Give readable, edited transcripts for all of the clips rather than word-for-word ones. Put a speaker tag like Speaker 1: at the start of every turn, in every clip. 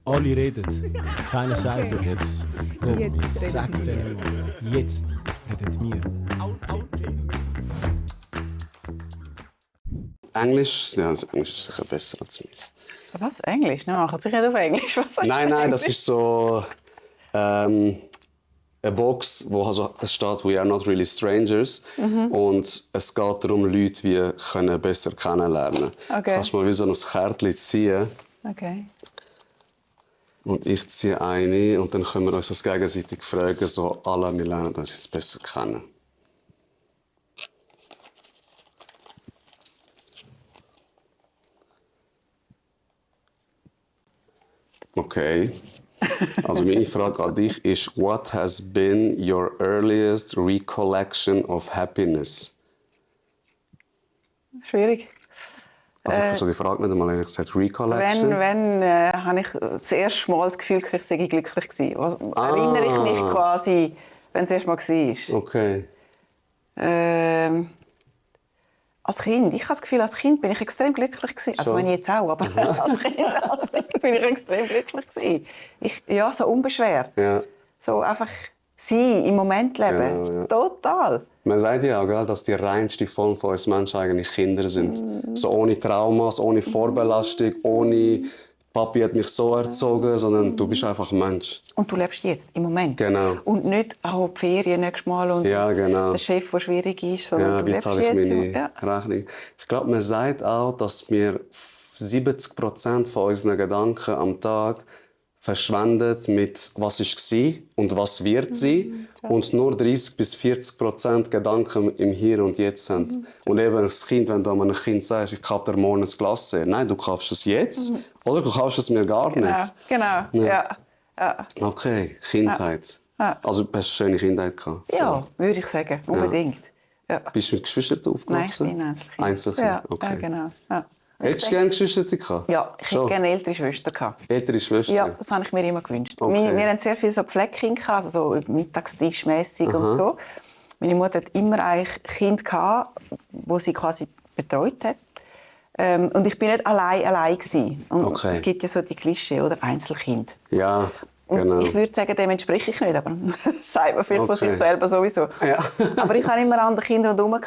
Speaker 1: Alle reden, keiner sagt jetzt. Komm,
Speaker 2: Jetzt
Speaker 1: sag
Speaker 2: redet
Speaker 1: denen mal. Jetzt redet wir.
Speaker 3: Englisch? Ja, also Englisch ist sicher besser als meins.
Speaker 2: Was? Englisch? Nein, man kann sich nicht auf Englisch. Was
Speaker 3: Nein, das ist so eine Box, wo also es steht «We are not really strangers». Und es geht darum, Leute wie können besser kennenlernen.
Speaker 2: Okay.
Speaker 3: Du kannst mal wie so ein Kärtchen ziehen.
Speaker 2: Okay.
Speaker 3: Und ich ziehe eine und dann können wir uns das gegenseitig fragen, so alle, wir lernen uns jetzt besser kennen. Okay. Also meine Frage an dich ist, what has been your earliest recollection of happiness?
Speaker 2: Schwierig.
Speaker 3: Also ich verstehe die Frage nicht einmal, ehrlich gesagt. Recollection?
Speaker 2: Wenn habe ich das erste Mal das Gefühl, ich sei glücklich gewesen. Erinnere ich mich quasi, wenn es erst mal war.
Speaker 3: Okay.
Speaker 2: Als Kind, ich habe das Gefühl, als Kind bin ich extrem glücklich gewesen. Also meine jetzt auch, aber als Kind bin ich extrem glücklich gewesen. Ja, so unbeschwert.
Speaker 3: Ja.
Speaker 2: So einfach sein, im Moment leben.
Speaker 3: Genau, ja.
Speaker 2: Total.
Speaker 3: Man sagt ja auch, gell, dass die reinste Form von uns Menschen eigentlich Kinder sind. So ohne Traumas, ohne Vorbelastung, ohne «Papi hat mich so erzogen», sondern du bist einfach Mensch.
Speaker 2: Und du lebst jetzt, im Moment.
Speaker 3: Genau.
Speaker 2: Und nicht die Ferien nächstes Mal und
Speaker 3: Ja, genau.
Speaker 2: der Chef, der schwierig ist. Sondern
Speaker 3: Ja,
Speaker 2: du
Speaker 3: wie
Speaker 2: lebst
Speaker 3: zahle ich
Speaker 2: jetzt.
Speaker 3: meine Rechnung? Ich glaube, man sagt auch, dass wir 70% von unseren Gedanken am Tag verschwendet mit «Was war und was wird sein» und nur 30-40% Gedanken im Hier und Jetzt haben. Und eben das Kind, wenn du einem Kind sagst, ich kaufe dir morgen ein Glas, nein, du kaufst es jetzt oder du kaufst es mir gar nicht.
Speaker 2: Genau. Ja.
Speaker 3: Okay, Kindheit.
Speaker 2: Ja.
Speaker 3: Also du hast eine schöne Kindheit gehabt.
Speaker 2: Ja, würde ich sagen, unbedingt. Ja.
Speaker 3: Bist du mit Geschwistern aufgewachsen?
Speaker 2: Nein, ich bin Einzelkind.
Speaker 3: Einzelkind,
Speaker 2: Ja,
Speaker 3: okay.
Speaker 2: ja, genau. Ja.
Speaker 3: Hättest du gerne Geschwister gehabt?
Speaker 2: Ja, ich hätte gerne eine ältere Schwester gehabt.
Speaker 3: Ältere Schwester?
Speaker 2: Ja, das habe ich mir immer gewünscht.
Speaker 3: Okay.
Speaker 2: Wir hatten sehr viele so Pfleckkinder, also so Mittagstischmässig und so. Meine Mutter hat immer eigentlich Kinder gehabt, die sie quasi betreut hat. Und ich bin nicht allein gewesen. Und es gibt ja so die Klischee, oder Einzelkind.
Speaker 3: Ja,
Speaker 2: und
Speaker 3: genau.
Speaker 2: ich würde sagen, dem entspreche ich nicht, aber das sagt man vielleicht von sich selber sowieso.
Speaker 3: Ja.
Speaker 2: Aber ich hatte immer andere Kinder rundherum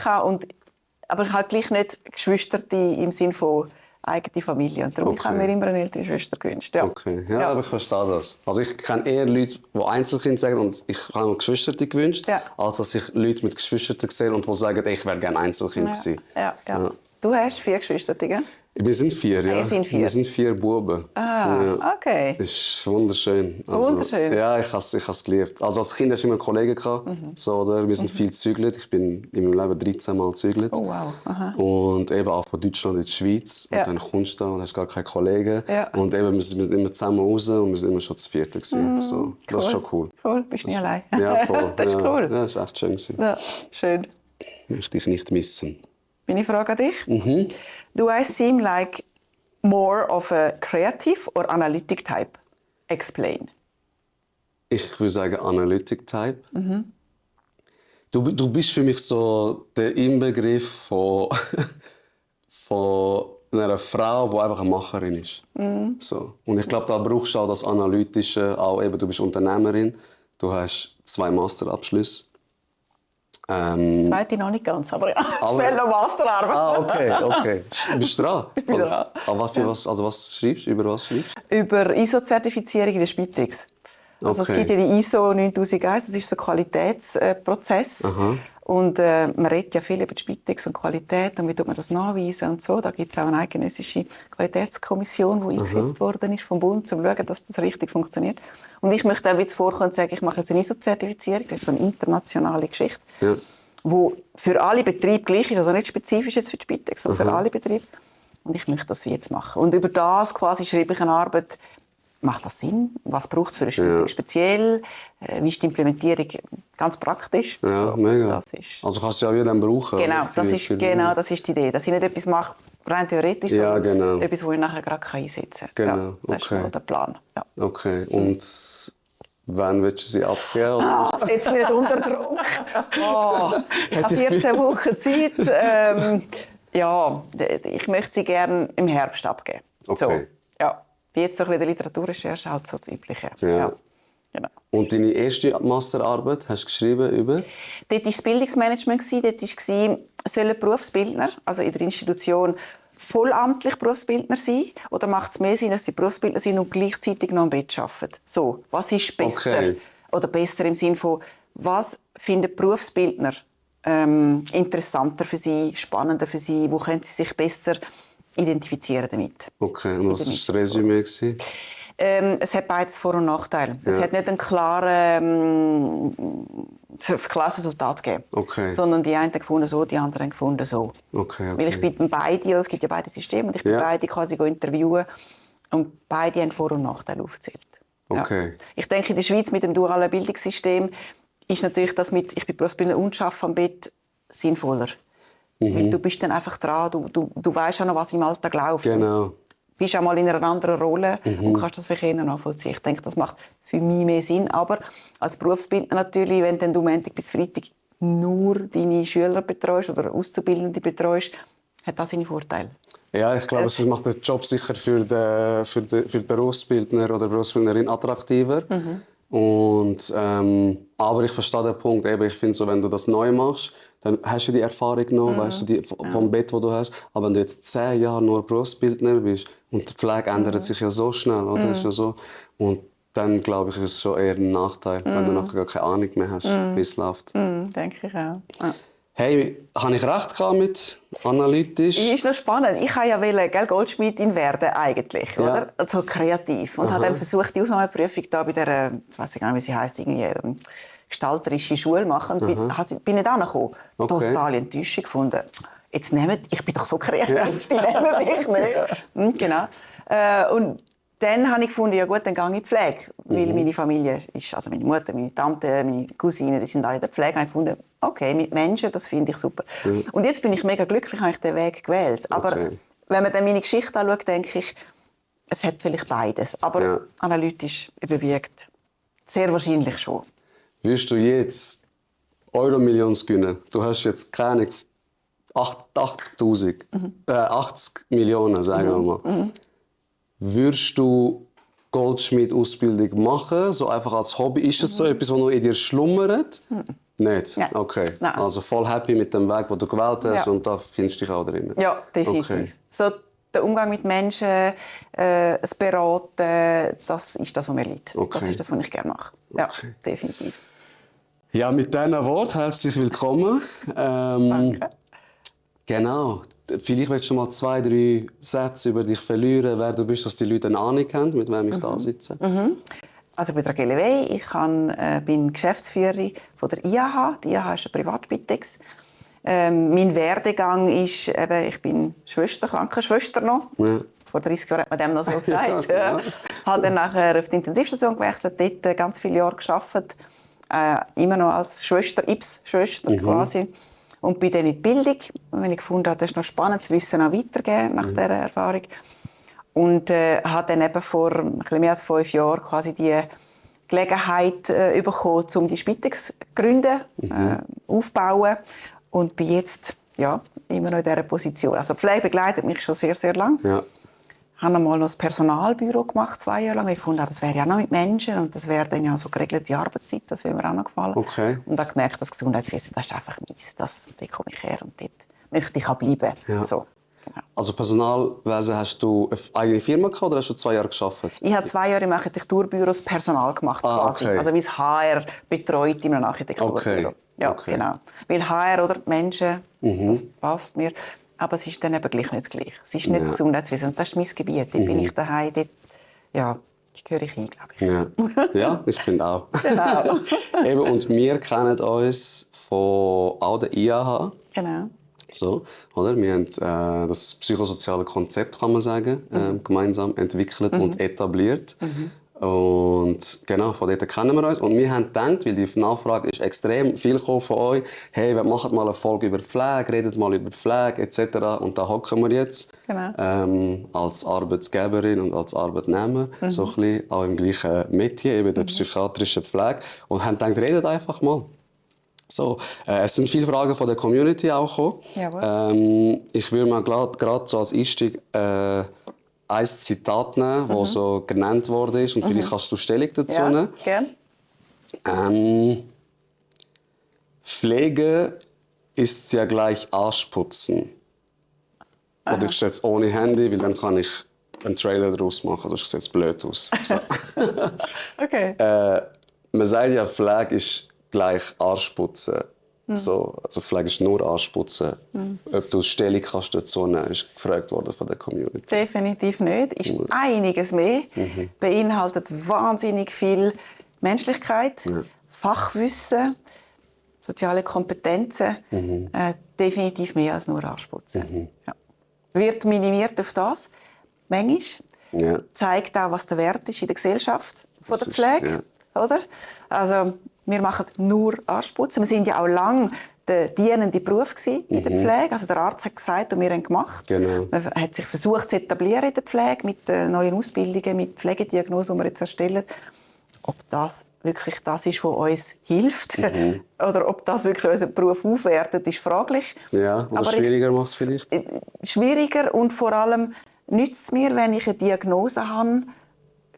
Speaker 2: aber ich habe gleich nicht Geschwister im Sinne von eigene Familie. Und darum habe ich mir immer eine ältere Schwester gewünscht. Ja.
Speaker 3: Okay, ja, aber ich verstehe das. Also ich kenne eher Leute, die Einzelkind sagen und ich habe mir Geschwister gewünscht, als dass ich Leute mit Geschwistern sehe und die sagen, ich wäre gerne Einzelkind gewesen.
Speaker 2: Ja. Du hast 4 Geschwister, gell?
Speaker 3: Wir sind 4, ja.
Speaker 2: Ihr seid 4?
Speaker 3: Wir sind 4 Buben.
Speaker 2: Okay.
Speaker 3: Das ist wunderschön. Also,
Speaker 2: Wunderschön.
Speaker 3: Ja, ich habe es geliebt. Also als Kind hast du immer Kollegen gehabt. So, oder? Wir sind viel gezügelt. Ich bin in meinem Leben 13 Mal gezügelt.
Speaker 2: Oh, wow. Aha.
Speaker 3: Und eben auch von Deutschland in die Schweiz. Und dann kommst du da und hast gar keine Kollegen.
Speaker 2: Ja.
Speaker 3: Und eben, wir sind immer zusammen raus und wir sind immer schon zu viert gewesen. So, das ist schon cool.
Speaker 2: Cool, bist nie allein.
Speaker 3: Ja, voll.
Speaker 2: Das ist cool.
Speaker 3: Ja, das war echt schön gewesen.
Speaker 2: Ja, schön.
Speaker 3: Möchte ich nicht missen.
Speaker 2: Meine Frage an dich. Do I seem like more of a creative or analytic type? Explain.
Speaker 3: Ich würde sagen Analytic-Type. Du bist für mich so der Inbegriff von einer Frau, die einfach eine Macherin ist. So. Und ich glaube, da brauchst du auch das Analytische. Auch eben, du bist Unternehmerin, du hast 2 Masterabschlüsse.
Speaker 2: Zweite noch nicht ganz, aber ja, ich will noch Masterarbeit.
Speaker 3: Okay. Bist du dran?
Speaker 2: Ich bin dran.
Speaker 3: Was schreibst du? Über was schreibst du?
Speaker 2: Über ISO-Zertifizierung in der Spitex. Also es gibt ja die ISO 9001, das ist so ein Qualitätsprozess. Und man redet ja viel über die Spitex und Qualität und wie tut man das nachweisen und so. Da gibt es auch eine eidgenössische Qualitätskommission, die eingesetzt worden ist vom Bund, um zu schauen, dass das richtig funktioniert. Und ich möchte auch jetzt vorkommen und sagen, ich mache jetzt eine ISO-Zertifizierung, das ist so eine internationale Geschichte, die für alle Betriebe gleich ist, also nicht spezifisch jetzt für die Spitex, sondern für alle Betriebe. Und ich möchte das jetzt machen. Und über das quasi schreibe ich eine Arbeit. Macht das Sinn? Was braucht es für eine Spitex speziell? Wie ist die Implementierung ganz praktisch?
Speaker 3: Ja,
Speaker 2: so,
Speaker 3: mega.
Speaker 2: Das ist
Speaker 3: Also kannst du ja wieder brauchen.
Speaker 2: genau,
Speaker 3: oder?
Speaker 2: das ist die Idee. Dass ich nicht etwas mache, rein theoretisch, sondern etwas, das ich nachher gerade einsetzen kann.
Speaker 3: Genau,
Speaker 2: ja, das ist so der Plan. Ja.
Speaker 3: Okay, und wann willst du sie abgeben?
Speaker 2: Das setzt mich nicht unter Druck. Ich habe 14 Wochen Zeit. Ich möchte sie gerne im Herbst abgeben.
Speaker 3: Okay.
Speaker 2: So, ja. bin jetzt so ein bisschen in der Literaturrecherche halt so das Übliche.
Speaker 3: Ja.
Speaker 2: Genau.
Speaker 3: Und deine erste Masterarbeit hast du geschrieben über?
Speaker 2: Dort war das Bildungsmanagement. Dort war, sollen Berufsbildner, also in der Institution, vollamtlich Berufsbildner sein? Oder macht es mehr Sinn, dass sie Berufsbildner sind und gleichzeitig noch im Bett arbeiten? So, was ist besser?
Speaker 3: Okay.
Speaker 2: Oder besser im Sinne von, was finden Berufsbildner interessanter für sie, spannender für sie? Wo können sie sich besser identifizieren damit?
Speaker 3: Okay, und was war das Resümee?
Speaker 2: Es hat beides Vor- und Nachteile. Es hat nicht ein klares Resultat gegeben.
Speaker 3: Okay.
Speaker 2: Sondern die einen haben gefunden so, die anderen haben gefunden so.
Speaker 3: Okay.
Speaker 2: Weil ich bin beide, es gibt ja beide Systeme, und ich bin beide quasi interviewen und beide haben Vor- und Nachteile aufgezählt.
Speaker 3: Okay.
Speaker 2: Ja. Ich denke, in der Schweiz mit dem dualen Bildungssystem ist natürlich das mit «Ich bin Berufsbildner und arbeite am Bett» sinnvoller. Weil du bist dann einfach dran, du weißt ja noch, was im Alltag läuft.
Speaker 3: Genau.
Speaker 2: Du bist auch mal in einer anderen Rolle und kannst das vielleicht eher nachvollziehen. Ich denke, das macht für mich mehr Sinn. Aber als Berufsbildner natürlich, wenn du Montag bis Freitag nur deine Schüler betreust oder Auszubildende betreust, hat das seine Vorteile.
Speaker 3: Ja, ich glaube, es macht den Job sicher für den Berufsbildner oder Berufsbildnerin attraktiver. Und, aber ich verstehe den Punkt. Eben, ich finde, so, wenn du das neu machst, dann hast du die Erfahrung noch, weißt du, vom Bett, das du hast. Aber wenn du jetzt 10 Jahre nur Berufsbildner bist und die Pflege ändert sich ja so schnell, oder? Ist ja so. Und dann, glaube ich, ist es schon eher ein Nachteil, wenn du nachher gar keine Ahnung mehr hast, wie es läuft.
Speaker 2: Denke ich auch. Ja.
Speaker 3: Hey, habe ich recht gehabt mit analytisch?
Speaker 2: Ist noch spannend. Ich wollte ja Goldschmiedin werden eigentlich, oder? So kreativ. Und habe dann versucht, die Aufnahmeprüfung da bei der, ich weiß nicht, wie sie heisst, irgendwie gestalterische Schule machen. Und bin nicht angekommen.
Speaker 3: Okay.
Speaker 2: Total Enttäuschung gefunden. Jetzt ich bin doch so kreativ, die nehmen mich nicht. Genau. Und dann habe ich gefunden, ja gut, dann gehe ich in die Pflege. Weil meine Familie ist, also meine Mutter, meine Tante, meine Cousine, die sind alle in der Pflege. Und ich gefunden, okay, mit Menschen, das finde ich super. Und jetzt bin ich mega glücklich, habe ich den Weg gewählt. Aber wenn man dann meine Geschichte anschaut, denke ich, es hat vielleicht beides. Aber analytisch überwiegt sehr wahrscheinlich schon.
Speaker 3: Würdest du jetzt Euro-Millions gewinnen? Du hast jetzt keine 80 Millionen, sagen wir mal. Würdest du Goldschmied-Ausbildung machen, so einfach als Hobby? Ist das so etwas, was noch in dir schlummert? Nicht?
Speaker 2: Nein.
Speaker 3: Okay.
Speaker 2: Nein.
Speaker 3: Also voll happy mit dem Weg, den du gewählt hast und da findest du dich auch drin?
Speaker 2: Ja, definitiv.
Speaker 3: Okay.
Speaker 2: So, der Umgang mit Menschen, das Beraten, das ist das, was mir liegt.
Speaker 3: Okay.
Speaker 2: Das ist das, was ich gerne mache. Ja,
Speaker 3: Okay.
Speaker 2: definitiv.
Speaker 3: Ja, mit diesen Worten herzlich willkommen.
Speaker 2: Danke.
Speaker 3: Genau. Vielleicht willst du mal 2, 3 Sätze über dich verlieren, wer du bist, dass die Leute eine Ahnung haben, mit wem ich da sitze.
Speaker 2: Also ich bin Rachele Wey, ich bin Geschäftsführerin von der IAH. Die IAH ist eine Privatspitex. Mein Werdegang ist, ich bin Schwester, Krankenschwester noch. Ja. Vor 30 Jahren hat man dem noch so gesagt.
Speaker 3: Ja.
Speaker 2: Habe dann nachher auf die Intensivstation gewechselt, dort ganz viele Jahre gearbeitet. Immer noch als Schwester, Ips-Schwester quasi. Und bin dann in die Bildung. Und wenn ich gefunden habe, das ist noch spannend, das Wissen auch weitergeben nach dieser Erfahrung. Und habe dann eben vor ein bisschen mehr als 5 Jahren quasi die Gelegenheit bekommen, um die Spitex zu gründen, aufzubauen. Und bin jetzt immer noch in dieser Position. Also die Pflege begleitet mich schon sehr, sehr lange. Ja. Ich habe einmal noch das Personalbüro gemacht, 2 Jahre lang. Ich fand, das wäre ja noch mit Menschen und das wäre dann ja so geregelte Arbeitszeit, das würde mir auch noch gefallen.
Speaker 3: Okay.
Speaker 2: Und habe gemerkt, das Gesundheitswesen, das ist einfach meins. Dort komme ich her und dort möchte ich auch bleiben.
Speaker 3: Ja.
Speaker 2: So, genau.
Speaker 3: Also Personalwesen, hast du eine eigene Firma gehabt oder hast du 2 Jahre gearbeitet?
Speaker 2: Ich habe 2 Jahre im Architekturbüro das Personal gemacht. Quasi.
Speaker 3: Okay.
Speaker 2: Also wie das HR betreut in einem Architekturbüro.
Speaker 3: Okay.
Speaker 2: Ja,
Speaker 3: okay.
Speaker 2: Genau. Weil HR oder die Menschen, das passt mir. Aber es ist dann eben gleich nicht das Gleiche. Es ist nicht das Gesundheitswesen. Und das ist mein Gebiet. Dort bin ich daheim. Dort, gehöre ich hin, glaube ich.
Speaker 3: Ja, ich finde auch.
Speaker 2: Genau.
Speaker 3: Eben, und wir kennen uns von auch der IAH.
Speaker 2: Genau.
Speaker 3: So, oder? Wir haben das psychosoziale Konzept, kann man sagen, gemeinsam entwickelt und etabliert. Und genau, von dort kennen wir uns. Und wir haben gedacht, weil die Nachfrage ist extrem viel von euch, hey, wir machen mal eine Folge über Pflege, redet mal über Pflege etc. Und da hocken wir jetzt als Arbeitgeberin und als Arbeitnehmer, so ein bisschen auch im gleichen Metier, eben der psychiatrischen Pflege. Und haben gedacht, redet einfach mal. So, es sind viele Fragen von der Community auch gekommen. Ich würde mal gerade so als Einstieg ein Zitat nehmen, das so genannt worden ist und vielleicht kannst du Stellung dazu nehmen.
Speaker 2: Ja, gerne.
Speaker 3: Pflege ist ja gleich Arschputzen. Oder ich stelle es ohne Handy, weil dann kann ich einen Trailer daraus machen. Das sieht jetzt blöd aus. So.
Speaker 2: Okay.
Speaker 3: Man sagt ja, Pflege ist gleich Arschputzen. So, also Pflege ist nur Arschputzen. Ob du Stellung kannst dazu nehmen, ist gefragt worden von der Community.
Speaker 2: Definitiv nicht. Ist einiges mehr. Beinhaltet wahnsinnig viel Menschlichkeit, Fachwissen, soziale Kompetenzen. Definitiv mehr als nur Arschputzen. Ja. Wird minimiert auf das. Manchmal.
Speaker 3: Ja.
Speaker 2: Zeigt auch, was der Wert ist in der Gesellschaft von der
Speaker 3: Das
Speaker 2: Pflege.
Speaker 3: ist,
Speaker 2: Oder? Also, wir machen nur Arschputzen. Wir sind ja auch lange der dienende Beruf in der Pflege. Also der Arzt hat gesagt und wir haben gemacht.
Speaker 3: Genau.
Speaker 2: Man hat sich versucht zu etablieren in der Pflege mit neuen Ausbildungen, mit Pflegediagnosen, die wir jetzt erstellen. Ob das wirklich das ist, was uns hilft oder ob das wirklich unseren Beruf aufwertet, ist fraglich.
Speaker 3: Ja, oder
Speaker 2: Aber
Speaker 3: schwieriger macht es vielleicht.
Speaker 2: Schwieriger und vor allem nützt es mir, wenn ich eine Diagnose habe,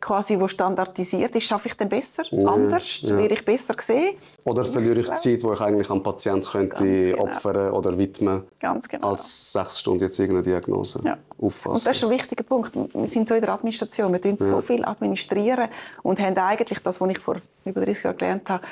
Speaker 2: quasi, die standardisiert ist, schaffe ich dann besser, anders, werde ich besser gesehen.
Speaker 3: Oder verliere ich die Zeit, die ich eigentlich am Patienten könnte opfern oder widmen,
Speaker 2: Ganz genau.
Speaker 3: als 6 Stunden jetzt irgendeine Diagnose auffassen.
Speaker 2: Und das ist ein wichtiger Punkt. Wir sind so in der Administration, wir so viel administrieren und haben eigentlich das, was ich vor über 30 Jahren gelernt habe,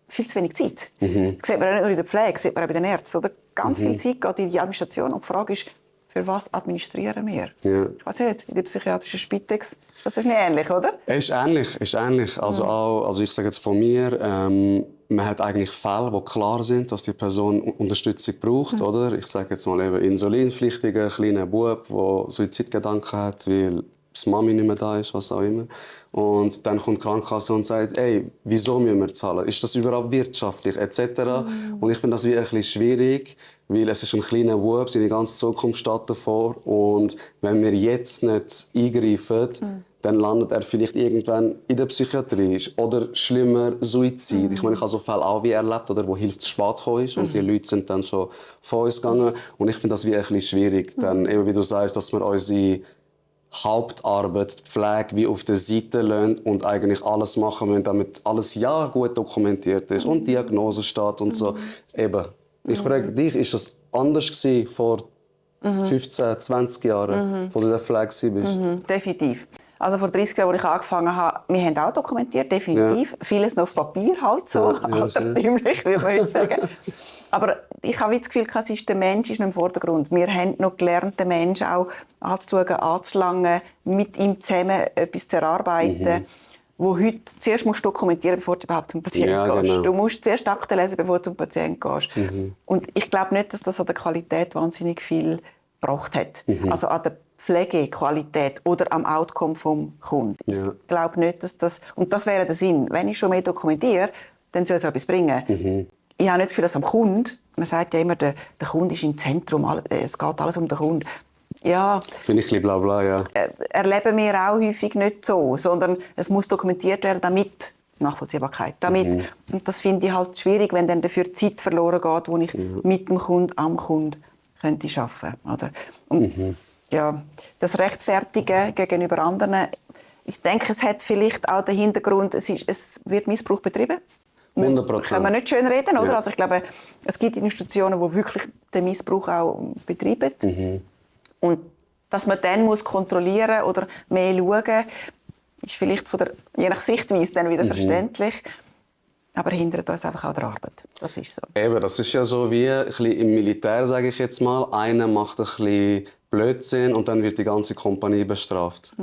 Speaker 2: viel zu wenig Zeit. Das sieht man nicht nur in der Pflege, das sieht man auch bei den Ärzten. Oder? Ganz viel Zeit geht in die Administration und die Frage ist, für was administrieren wir?
Speaker 3: Ja.
Speaker 2: Ich weiß nicht, in der psychiatrischen Spitex, das ist nicht ähnlich, oder?
Speaker 3: Es ist ähnlich. Also, also ich sage jetzt von mir, man hat eigentlich Fälle, wo klar sind, dass die Person Unterstützung braucht, oder? Ich sage jetzt mal eben insulinpflichtiger kleiner Bub, der Suizidgedanken hat, weil die Mami nicht mehr da ist, was auch immer. Und dann kommt die Krankenkasse und sagt, ey, wieso müssen wir zahlen? Ist das überhaupt wirtschaftlich, etc.? Und ich finde das wie ein bisschen schwierig, weil es ist ein kleiner Bub, seine ganze Zukunft steht davor. Und wenn wir jetzt nicht eingreifen, dann landet er vielleicht irgendwann in der Psychiatrie. Oder schlimmer, Suizid. Ich meine, ich habe so Fälle auch wie erlebt, oder, wo Hilfe zu spät gekommen ist. Und die Leute sind dann schon von uns gegangen. Und ich finde das wie ein bisschen schwierig. Dann, eben wie du sagst, dass wir unsere Hauptarbeit, die Pflege, wie auf der Seite lassen und eigentlich alles machen müssen, damit alles gut dokumentiert ist und Diagnose steht und so. Eben, ich frage dich, ist das anders gewesen vor 15, 20 Jahren, wo du in der Pflege bist?
Speaker 2: Definitiv. Also vor 30 Jahren, als ich angefangen habe, wir haben auch dokumentiert, definitiv. Ja. Vieles noch auf Papier, halt so, altertümlich, würde man heute sagen. Aber ich habe das Gefühl, der Mensch ist noch im Vordergrund. Wir haben noch gelernt, den Menschen auch anzuschauen, anzulangen, mit ihm zusammen etwas zu erarbeiten, wo heute zuerst musst du dokumentieren, bevor du überhaupt zum Patienten gehst. Genau. Du musst zuerst Akten lesen, bevor du zum Patienten gehst. Und ich glaube nicht, dass das an der Qualität wahnsinnig viel gebracht hat. Also an der Pflegequalität oder am Outcome vom Kunden. Ja. Ich glaube nicht, dass das... Und das wäre der Sinn. Wenn ich schon mehr dokumentiere, dann soll es etwas bringen. Ich habe nicht das Gefühl, dass am Kunden... Man sagt ja immer, der Kunde ist im Zentrum, es geht alles um den Kunden. Ja,
Speaker 3: finde ich ein bisschen blabla, ja.
Speaker 2: Erleben wir auch häufig nicht so, sondern es muss dokumentiert werden, damit Nachvollziehbarkeit. Damit. Und das finde ich halt schwierig, wenn dann dafür Zeit verloren geht, wo ich mit dem Kunden, am Kunden könnte arbeiten. Oder? Und, ja, das Rechtfertigen gegenüber anderen, ich denke, es hat vielleicht auch den Hintergrund, es wird Missbrauch betrieben.
Speaker 3: 100%.
Speaker 2: Das kann man nicht schön reden, oder? Ja. Also ich glaube, es gibt Institutionen, die wirklich den Missbrauch auch betreiben. Und dass man dann muss kontrollieren oder mehr schauen, ist vielleicht je nach Sichtweise dann wieder verständlich. Aber hindert uns einfach auch der Arbeit. Das ist so.
Speaker 3: Eben, das ist ja so wie ein bisschen im Militär, sage ich jetzt mal. Einer macht ein bisschen Blödsinn und dann wird die ganze Kompanie bestraft.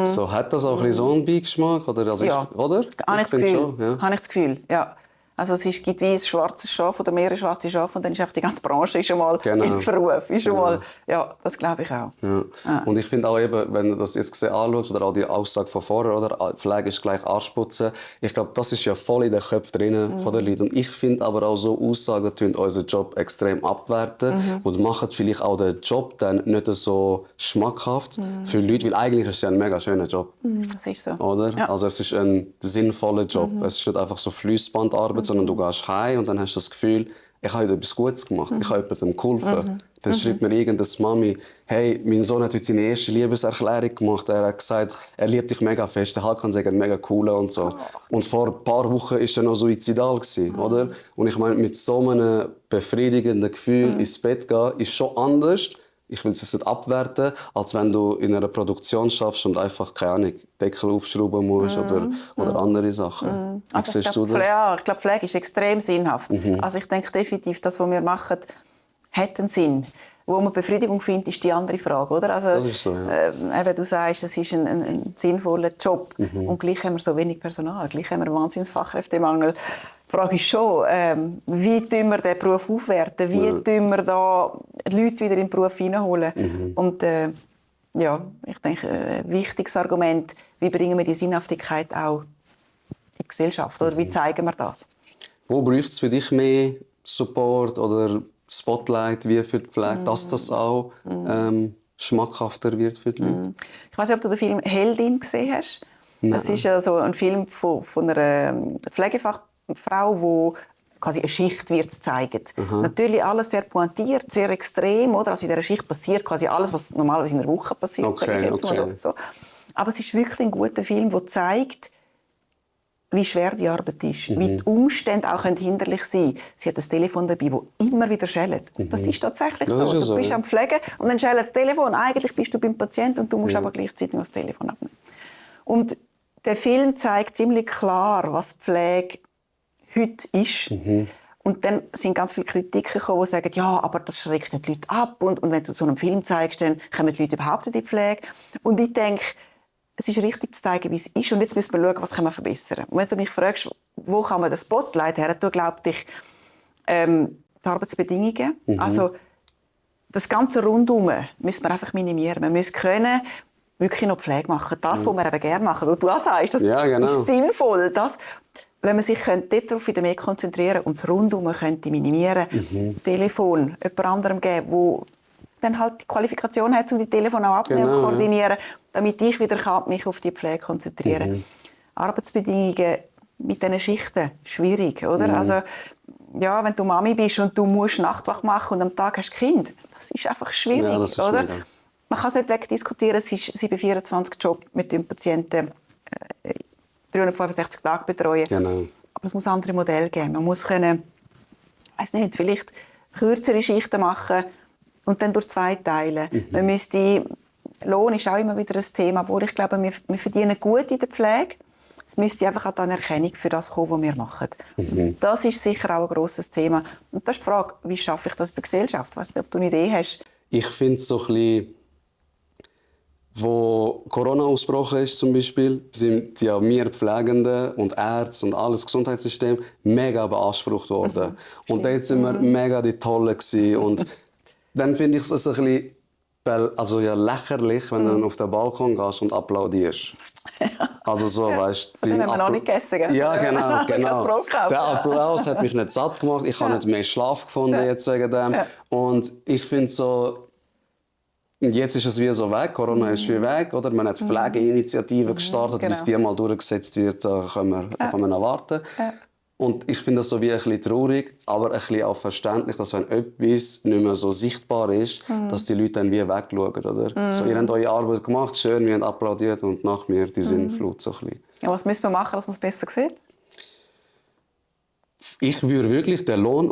Speaker 3: So, hat das auch ein bisschen so einen Beigeschmack? Oder? Also
Speaker 2: ja,
Speaker 3: oder?
Speaker 2: Habe ich das Gefühl, ja. Also es gibt wie ein schwarzes Schaf oder mehrere schwarze Schafe und dann ist auch die ganze Branche schon mal in Verruf. Ja, das glaube ich auch.
Speaker 3: Ja. Und ich finde auch eben, wenn du das jetzt anschaust, oder auch die Aussage von vorher, oder Pflege ist gleich Arschputzen, ich glaube, das ist ja voll in den Köpfen drin von den Leuten. Und ich finde aber auch so Aussagen tun unseren Job extrem abwerten und machen vielleicht auch den Job dann nicht so schmackhaft für Leute, weil eigentlich ist es ja ein mega schöner Job.
Speaker 2: Das ist so.
Speaker 3: Oder? Ja. Also es ist ein sinnvoller Job. Es ist nicht einfach so Fließbandarbeit, sondern du gehst heim und dann hast du das Gefühl, ich habe etwas Gutes gemacht, ich habe jemandem geholfen. Dann schreibt mir irgendeine Mami, hey, mein Sohn hat heute seine erste Liebeserklärung gemacht. Er hat gesagt, er liebt dich mega fest, der Hakan sagt, mega cool und so. Und vor ein paar Wochen war er noch suizidal gewesen, oder? Und ich meine, mit so einem befriedigenden Gefühl ins Bett gehen, ist schon anders. Ich will es nicht abwerten, als wenn du in einer Produktion schaffst und einfach, keine Ahnung, Deckel aufschrauben musst oder andere Sachen. Wie siehst du das?
Speaker 2: Ja, ich glaube, Pflege ist extrem sinnhaft. Also ich denke definitiv, das, was wir machen, hat einen Sinn. Wo man Befriedigung findet, ist die andere Frage, oder? Also,
Speaker 3: das ist so, ja.
Speaker 2: Eben, du sagst, es ist ein sinnvoller Job und gleich haben wir so wenig Personal, gleich haben wir einen Wahnsinnsfachkräftemangel. Die Frage ist schon, wie tun wir diesen Beruf aufwerten? Wie tun wir da Leute wieder in den Beruf hineinholen? Und ja, ich denke, ein wichtiges Argument, wie bringen wir die Sinnhaftigkeit auch in die Gesellschaft? Oder wie zeigen wir das?
Speaker 3: Wo braucht es für dich mehr Support oder Spotlight wie für die Pflege, dass das auch schmackhafter wird für die Leute?
Speaker 2: Ich weiß nicht, ob du den Film «Heldin» gesehen hast.
Speaker 3: Nein.
Speaker 2: Das ist also ein Film von einer Pflegefachfrau, die quasi eine Schicht wird zeigen. Natürlich alles sehr pointiert, sehr extrem. Oder? Also in dieser Schicht passiert quasi alles, was normalerweise in einer Woche passiert.
Speaker 3: Okay.
Speaker 2: So. Aber es ist wirklich ein guter Film, der zeigt, wie schwer die Arbeit ist, wie die Umstände auch hinderlich sein können. Sie hat ein Telefon dabei, das immer wieder schellt. Das ist tatsächlich so. Du bist am Pflegen und dann schellt das Telefon. Eigentlich bist du beim Patienten und du musst aber gleichzeitig noch das Telefon abnehmen. Und der Film zeigt ziemlich klar, was Pflege heute ist. Und dann sind ganz viele Kritiker gekommen, die sagen, ja, aber das schreckt die Leute ab. Und wenn du so einen Film zeigst, dann kommen die Leute überhaupt nicht in die Pflege. Und ich denke, es ist richtig zu zeigen, wie es ist. Und jetzt müssen wir schauen, was kann man verbessern. Und wenn du mich fragst, wo kann man das Spotlight her tun, glaube ich, die Arbeitsbedingungen. Also das ganze Rundum müssen wir einfach minimieren. Wir müssen können wirklich noch Pflege machen. Das, was wir eben gerne machen. Und du auch sagst, das ist sinnvoll. Das, wenn man sich darauf wieder mehr konzentrieren und das Rundum könnte minimieren, Telefon jemand anderem geben, wo dann halt die Qualifikation hat, um die Telefone auch abnehmen und koordinieren, damit ich wieder mich auf die Pflege konzentrieren kann. Arbeitsbedingungen mit diesen Schichten, schwierig, oder? Also, ja, wenn du Mami bist und du musst Nachtwache machen und am Tag hast du Kind, das ist einfach schwierig,
Speaker 3: ja, das ist
Speaker 2: oder?
Speaker 3: Mega.
Speaker 2: Man kann es nicht wegdiskutieren, es ist 7-24-Job mit dem Patienten 365 Tage betreuen.
Speaker 3: Genau.
Speaker 2: Aber es muss andere Modelle geben. Man muss können, weiss nicht, vielleicht kürzere Schichten machen und dann durch 2 teilen. Man müsste, Lohn ist auch immer wieder ein Thema, wo ich glaube, wir verdienen gut in der Pflege. Es müsste einfach auch eine Anerkennung für das kommen, was wir machen. Das ist sicher auch ein grosses Thema. Und das ist die Frage, wie schaffe ich das in der Gesellschaft? Ich weiss nicht, ob du eine Idee hast.
Speaker 3: Ich finde es so ein bisschen, wo Corona ausgebrochen ist zum Beispiel, sind ja wir Pflegenden und Ärzte und alles Gesundheitssystem mega beansprucht worden. Und dort sind wir mega die Tollen gewesen. Und dann finde ich es ein bisschen lächerlich, wenn du dann auf den Balkon gehst und applaudierst. Also so, weißt du...
Speaker 2: Den haben wir noch nicht gegessen, gell?
Speaker 3: Ja, genau. Der
Speaker 2: Ja.
Speaker 3: Applaus hat mich nicht satt gemacht. Ich habe nicht mehr Schlaf gefunden jetzt wegen dem.
Speaker 2: Ja.
Speaker 3: Und ich finde so... Jetzt ist es wie so weg, Corona ist wie weg, oder? Man hat Pflegeinitiativen gestartet, bis die mal durchgesetzt wird, da kann man noch warten.
Speaker 2: Ja.
Speaker 3: Und ich finde das so wie ein bisschen traurig, aber ein bisschen auch verständlich, dass wenn etwas nicht mehr so sichtbar ist, dass die Leute dann wie wegschauen, oder? So, ihr habt eure Arbeit gemacht, schön, wir haben applaudiert und nach mir die Sinnflut so ein bisschen.
Speaker 2: Ja, was müssen wir machen, dass man es besser sieht?
Speaker 3: Ich würde wirklich den Lohn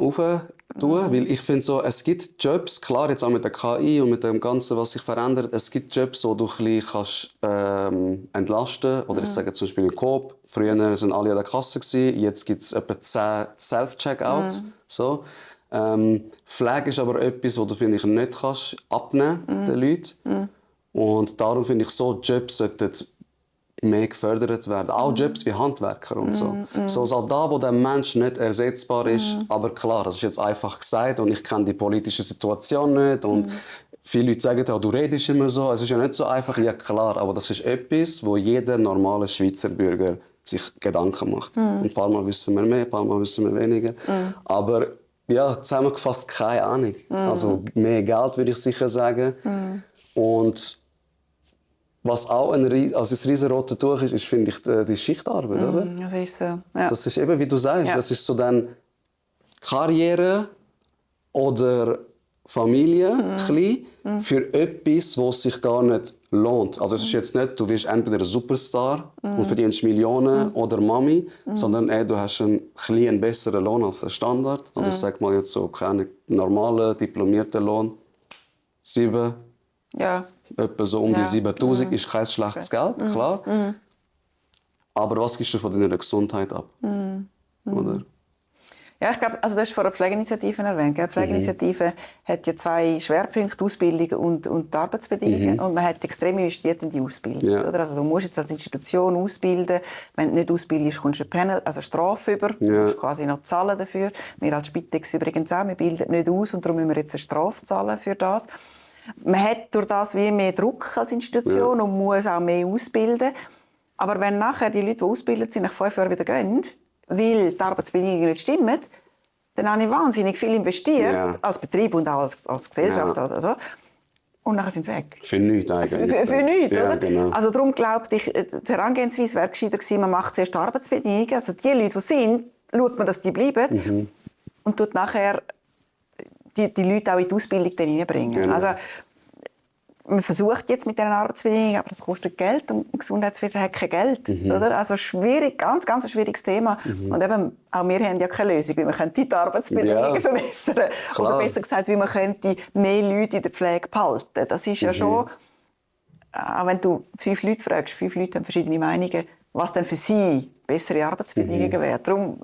Speaker 3: tun, weil ich finde so, es gibt Jobs, klar jetzt auch mit der KI und mit dem Ganzen, was sich verändert, es gibt Jobs, wo du ein bisschen entlasten kannst. Oder ich sage zum Beispiel im Coop, früher waren alle an der Kasse, jetzt gibt es etwa 10 Self-Checkouts. So. Pflege ist aber etwas, was du finde ich, nicht kannst abnehmen den Leuten. Und darum finde ich, so Jobs sollten mehr gefördert werden. Auch Jobs wie Handwerker und so. So also da, wo der Mensch nicht ersetzbar ist. Aber klar, das ist jetzt einfach gesagt und ich kenne die politische Situation nicht. Und viele Leute sagen, ja, du redest immer so. Es ist ja nicht so einfach. Ja klar, aber das ist etwas, wo jeder normale Schweizer Bürger sich Gedanken macht. Und ein paar Mal wissen wir mehr, ein paar Mal wissen wir weniger. Aber ja, zusammengefasst keine Ahnung. Also mehr Geld würde ich sicher sagen. Und was auch das riesenrote Tuch ist, finde ich, die Schichtarbeit, oder?
Speaker 2: Das ist so. Ja.
Speaker 3: Das ist eben, wie du sagst, das ist so dann Karriere oder Familie klein, für etwas, was sich gar nicht lohnt. Also es ist jetzt nicht, du wirst entweder ein Superstar und verdienst Millionen oder Mami, sondern du hast einen besseren Lohn als der Standard. Also ich sage mal jetzt so, keinen normalen, diplomierten Lohn, 7, etwa so um die 7'000 ist kein schlechtes Geld, klar. Aber was gibst du von deiner Gesundheit ab? Oder?
Speaker 2: Ja, ich glaube, also du hast vorhin Pflegeinitiativen erwähnt. Gell? Die Pflegeinitiative hat ja 2 Schwerpunkte, Ausbildung und die Arbeitsbedingungen. Und man hat extrem investiert in die Ausbildung.
Speaker 3: Ja.
Speaker 2: Oder? Also du musst jetzt als Institution ausbilden. Wenn du nicht ausbildest, kommst du eine Strafe über. Du musst quasi noch zahlen dafür. Wir als Spitex übrigens auch. Wir bilden nicht aus und darum müssen wir jetzt eine Strafe zahlen für das. Man hat durch das wie mehr Druck als Institution und muss auch mehr ausbilden. Aber wenn nachher die Leute, die ausgebildet sind, nach 5 Jahren wieder gehen, weil die Arbeitsbedingungen nicht stimmen, dann habe ich wahnsinnig viel investiert, als Betrieb und auch als Gesellschaft. Oder so. Und nachher sind sie weg.
Speaker 3: Für nichts eigentlich.
Speaker 2: Für nichts,
Speaker 3: ja,
Speaker 2: oder?
Speaker 3: Genau.
Speaker 2: Also darum glaube ich, die Herangehensweise wäre gescheiter gewesen, man macht zuerst die Arbeitsbedingungen. Also die Leute, die sind, schaut man, dass die bleiben. Und tut nachher die Leute auch in die Ausbildung hineinbringen.
Speaker 3: Genau.
Speaker 2: Also, man versucht jetzt mit diesen Arbeitsbedingungen, aber das kostet Geld und das Gesundheitswesen hat kein Geld. Oder? Also schwierig, ganz ein schwieriges Thema. Und eben, auch wir haben ja keine Lösung, wie man die Arbeitsbedingungen verbessern könnte. Oder besser gesagt, wie man könnte mehr Leute in der Pflege behalten. Das ist ja schon, auch wenn du 5 Leute fragst, 5 Leute haben verschiedene Meinungen, was denn für sie bessere Arbeitsbedingungen wären. Darum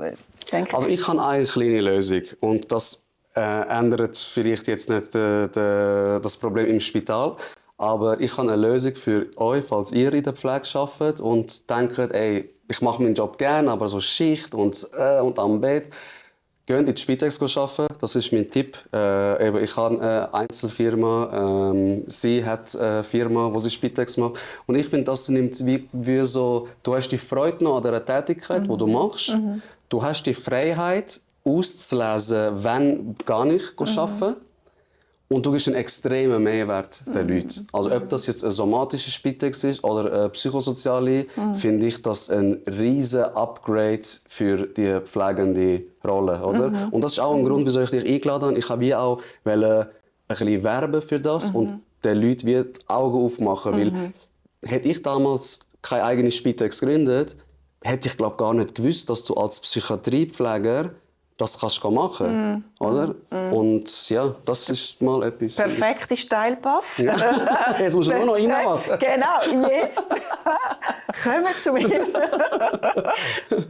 Speaker 2: denke ich...
Speaker 3: Also ich habe eine kleine Lösung und das ändert vielleicht jetzt nicht das Problem im Spital, aber ich habe eine Lösung für euch, falls ihr in der Pflege arbeitet und denkt, ey, ich mache meinen Job gerne, aber so Schicht und am Bett. Geht in die Spitex arbeiten, das ist mein Tipp. Ich habe eine Einzelfirma, sie hat eine Firma, wo sie Spitex macht. Und ich finde, das nimmt wie so, du hast die Freude noch an der Tätigkeit, die du machst. Du hast die Freiheit, auszulesen, wenn gar nicht arbeiten. Und du gibst einen extremen Mehrwert den Leuten. Also ob das jetzt eine somatische Spitex ist oder eine psychosoziale, finde ich das ein riesen Upgrade für die pflegende Rolle. Oder? Und das ist auch ein Grund, wieso ich dich eingeladen habe. Ich habe wie auch ein bisschen werben für das und den Leuten wie die Augen aufmachen. Weil hätte ich damals keine eigene Spitex gegründet, hätte ich glaube gar nicht gewusst, dass du als Psychiatriepfleger das kannst du machen, oder? Und ja, das ist mal etwas.
Speaker 2: Perfekter Steilpass.
Speaker 3: Ja. Jetzt musst du nur noch reinmachen.
Speaker 2: Genau, jetzt kommen wir zu mir.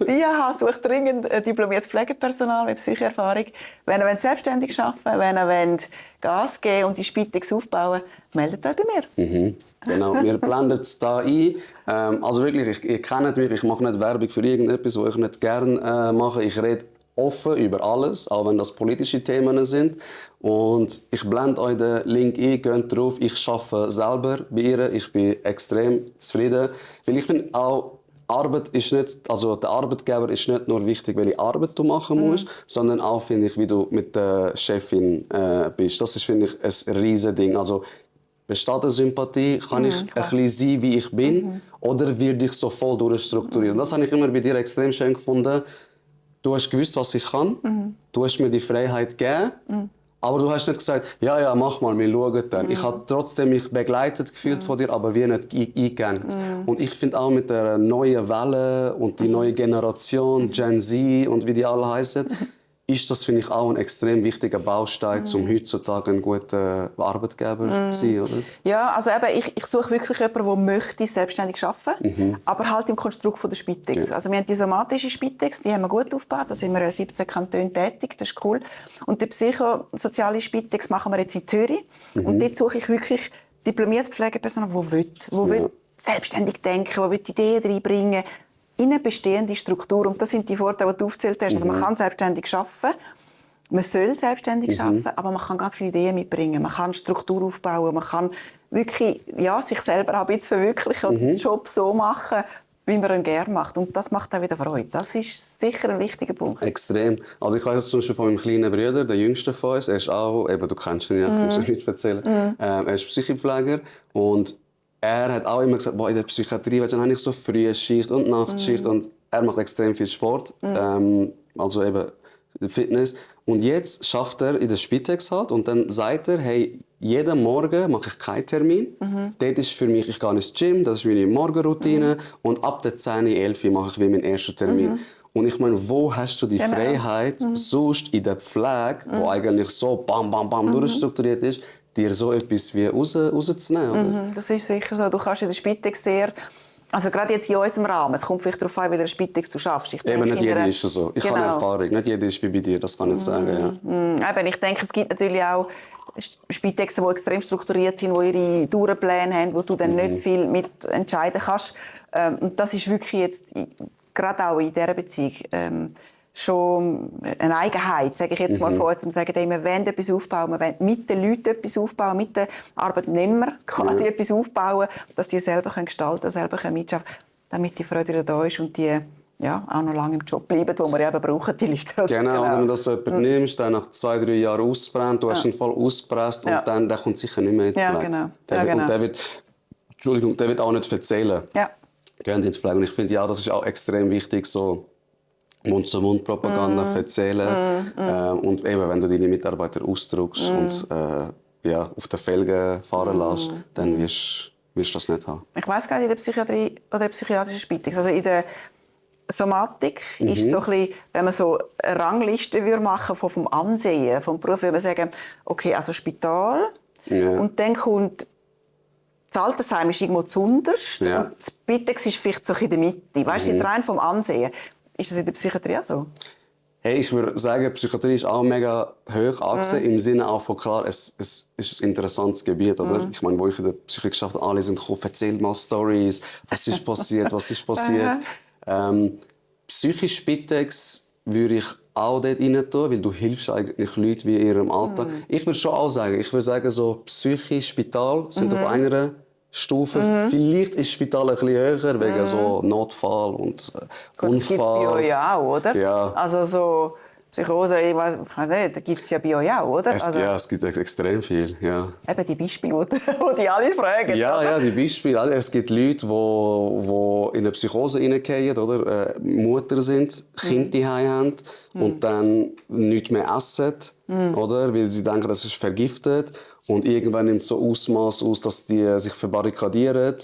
Speaker 2: Die IAH sucht dringend diplomiertes Pflegepersonal mit Psychoerfahrung. Wenn ihr selbstständig arbeiten wollt, wenn ihr Gas geben und die Spitex aufbauen, meldet euch bei mir.
Speaker 3: Genau, wir blenden es da ein. Also wirklich, ihr kennt mich, ich mache nicht Werbung für irgendetwas, was ich nicht gerne mache. Ich rede offen über alles, auch wenn das politische Themen sind. Und ich blende euch den Link ein, geht drauf. Ich arbeite selber bei ihr, ich bin extrem zufrieden. Weil ich finde auch, Arbeit ist nicht, also der Arbeitgeber ist nicht nur wichtig, welche Arbeit du machen musst, sondern auch, finde ich, wie du mit der Chefin bist. Das ist, finde ich, ein riesiges Ding. Also, besteht eine Sympathie? Kann ich ein bisschen sein, wie ich bin? Oder werde ich so voll durchstrukturieren? Das habe ich immer bei dir extrem schön gefunden. Du hast gewusst, was ich kann. Du hast mir die Freiheit gegeben. Aber du hast nicht gesagt, ja, mach mal, wir schauen dann. Ich habe trotzdem mich begleitet gefühlt von dir, aber wir nicht eingegangen. Und ich finde auch mit der neuen Welle und die neue Generation, Gen Z und wie die alle heißen, ist das, finde ich, auch ein extrem wichtiger Baustein, um heutzutage ein guter Arbeitgeber zu sein, oder?
Speaker 2: Ja, also eben, ich suche wirklich jemanden, der möchte selbstständig arbeiten, aber halt im Konstrukt von der Spitex. Ja. Also wir haben die somatische Spitex, die haben wir gut aufgebaut, da sind wir in 17 Kantonen tätig, das ist cool. Und die psychosoziale Spitex machen wir jetzt in Zürich. Und dort suche ich wirklich diplomiertes Pflegepersonal, das will selbstständig denken, das will Ideen reinbringen, in eine bestehende Struktur. Und das sind die Vorteile, die du aufgezählt hast. Also man kann selbstständig arbeiten, man soll selbstständig arbeiten, aber man kann ganz viele Ideen mitbringen. Man kann Struktur aufbauen, man kann wirklich sich selber auch ein bisschen verwirklichen und den Job so machen, wie man ihn gerne macht. Und das macht auch wieder Freude. Das ist sicher ein wichtiger Punkt.
Speaker 3: Extrem. Also ich weiss es zum Beispiel von meinem kleinen Bruder, der jüngste von uns. Er ist auch, eben, du kennst ihn ja, ich muss nicht erzählen. Er ist Psychopfleger und er hat auch immer gesagt, in der Psychiatrie dann habe ich so frühe Schicht und Nachtschicht und er macht extrem viel Sport, also eben Fitness. Und jetzt schafft er in der Spitex halt und dann sagt er, hey, jeden Morgen mache ich keinen Termin. Dort ist für mich, ich gehe ins Gym, das ist meine Morgenroutine. Und ab der 10, 11 mache ich wie meinen ersten Termin. Und ich meine, wo hast du die Freiheit, sonst in der Pflege, wo eigentlich so bam, bam, bam durchstrukturiert ist, dir so etwas wie rauszunehmen? Oder?
Speaker 2: Das ist sicher so. Du kannst in der Spitex sehr... Also gerade jetzt in unserem Rahmen, es kommt vielleicht darauf an, wie der Spitex du schaffst.
Speaker 3: Eben, nicht jeder ist so. Ich habe Erfahrung, nicht jeder ist wie bei dir, das kann ich sagen. Ja.
Speaker 2: Eben, ich denke, es gibt natürlich auch Spitexen, die extrem strukturiert sind, die ihre Dauerpläne haben, wo du dann nicht viel mit entscheiden kannst. Und das ist wirklich jetzt, gerade auch in dieser Beziehung, schon eine Eigenheit, sage ich jetzt mal vor, uns sagen, wir wollen etwas aufbauen, wir wollen mit den Leuten etwas aufbauen, mit den Arbeitnehmern quasi etwas aufbauen, dass die selber gestalten können, selber mitschaffen können, damit die Freude wieder da ist und die auch noch lange im Job bleiben, wo wir ja eben brauchen, die Leute.
Speaker 3: Genau, wenn du das so jemanden nimmst, der nach 2, 3 Jahren ausbrennt, du hast ihn voll ausgepresst und dann der kommt sicher nicht mehr in die Pflege.
Speaker 2: Genau.
Speaker 3: Und der wird auch nicht erzählen.
Speaker 2: Ja.
Speaker 3: Gehen in die Pflege. Und ich finde, das ist auch extrem wichtig, so Mund-zu-Mund-Propaganda erzählen. Und eben, wenn du deine Mitarbeiter ausdrückst und auf den Felgen fahren lässt, dann wirst du das nicht haben.
Speaker 2: Ich weiss gar nicht, in der Psychiatrie oder der psychiatrischen Spitex, also in der Somatik ist so ein bisschen, wenn man so eine Rangliste machen würde vom Ansehen, vom Beruf, würde man sagen, okay, also Spital und dann kommt das Altersheim ist irgendwo zuunterst und das Spitex ist vielleicht so in der Mitte. Weißt du, jetzt rein vom Ansehen. Ist das in der Psychiatrie auch so?
Speaker 3: Hey, ich würde sagen, Psychiatrie ist auch mega hoch angesehen, im Sinne auch von, klar, es ist ein interessantes Gebiet, oder? Ich meine, wo ich in der Psychiatrie geschafft habe, alle sind gekommen, erzähl mal Stories, was ist passiert, was ist passiert. Psychisch Spitex würde ich auch dort rein tun, weil du hilfst eigentlich Leuten wie in ihrem Alltag. Ich würde schon auch sagen, so psychisch Spital sind auf einer Stufe. Vielleicht ist das Spital ein bisschen höher, wegen so Notfall und Unfall. Das gibt es bei
Speaker 2: euch auch, oder?
Speaker 3: Ja.
Speaker 2: Also so Psychose, ich weiß nicht, das gibt es ja bei euch auch, oder?
Speaker 3: Es gibt extrem viel, ja.
Speaker 2: Eben die Beispiele, die die alle fragen.
Speaker 3: Ja, die Beispiele. Es gibt Leute, die in eine Psychose hineingehen, oder? Mutter sind, Kinder zu Hause haben und dann nichts mehr essen, oder? Weil sie denken, das ist vergiftet. Und irgendwann nimmt es so Ausmaß aus, dass die sich verbarrikadieren.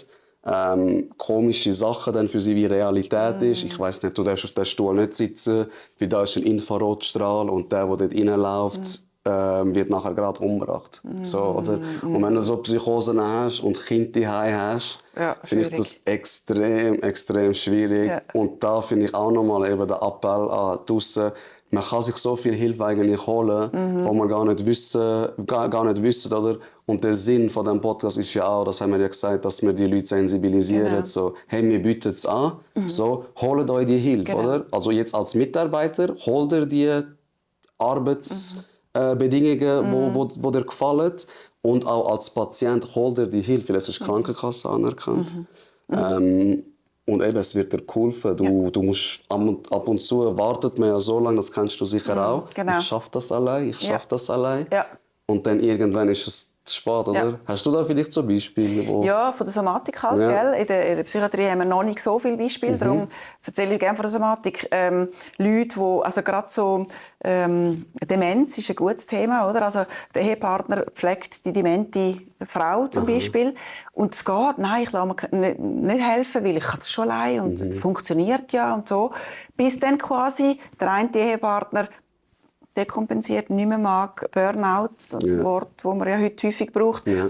Speaker 3: Komische Sachen dann für sie wie Realität ist. Ich weiss nicht, du darfst auf diesem Stuhl nicht sitzen, weil da ist ein Infrarotstrahl und der dort reinläuft, wird nachher gerade umgebracht. So, oder? Und wenn du so Psychosen hast und Kinder zu Hause hast, finde ich das extrem, extrem schwierig. Ja. Und da finde ich auch nochmal eben den Appell an draussen. Man kann sich so viel Hilfe eigentlich holen, wo man gar nicht wissen, oder? Und der Sinn von diesem Podcast ist ja auch, das haben wir ja gesagt, dass wir die Leute sensibilisieren. Genau. So, hey, wir bieten es an, so, holt euch die Hilfe, oder? Also jetzt als Mitarbeiter, holt ihr die Arbeitsbedingungen, wo dir gefallen. Und auch als Patient holt ihr die Hilfe, weil es ist Krankenkasse anerkannt. Und eben, es wird dir geholfen. Du musst ab und zu wartet man ja so lange, das kennst du sicher auch. Genau. Ich schaffe das allein. Ja. Und dann irgendwann ist es zu spät, oder? Ja. Hast du da vielleicht so Beispiele?
Speaker 2: Ja, von der Somatik halt. Gell? In der Psychiatrie haben wir noch nicht so viele Beispiele. Darum erzähle ich gerne von der Somatik. Leute, die, also gerade so Demenz ist ein gutes Thema, oder? Also der Ehepartner pflegt die demente Frau zum Beispiel. Und es geht, nein, ich lasse mir nicht helfen, weil ich kann das schon allein und es funktioniert ja und so. Bis dann quasi der eine Ehepartner dekompensiert, nicht mehr mag, Burnout, das Wort, das man ja heute häufig braucht. Ja.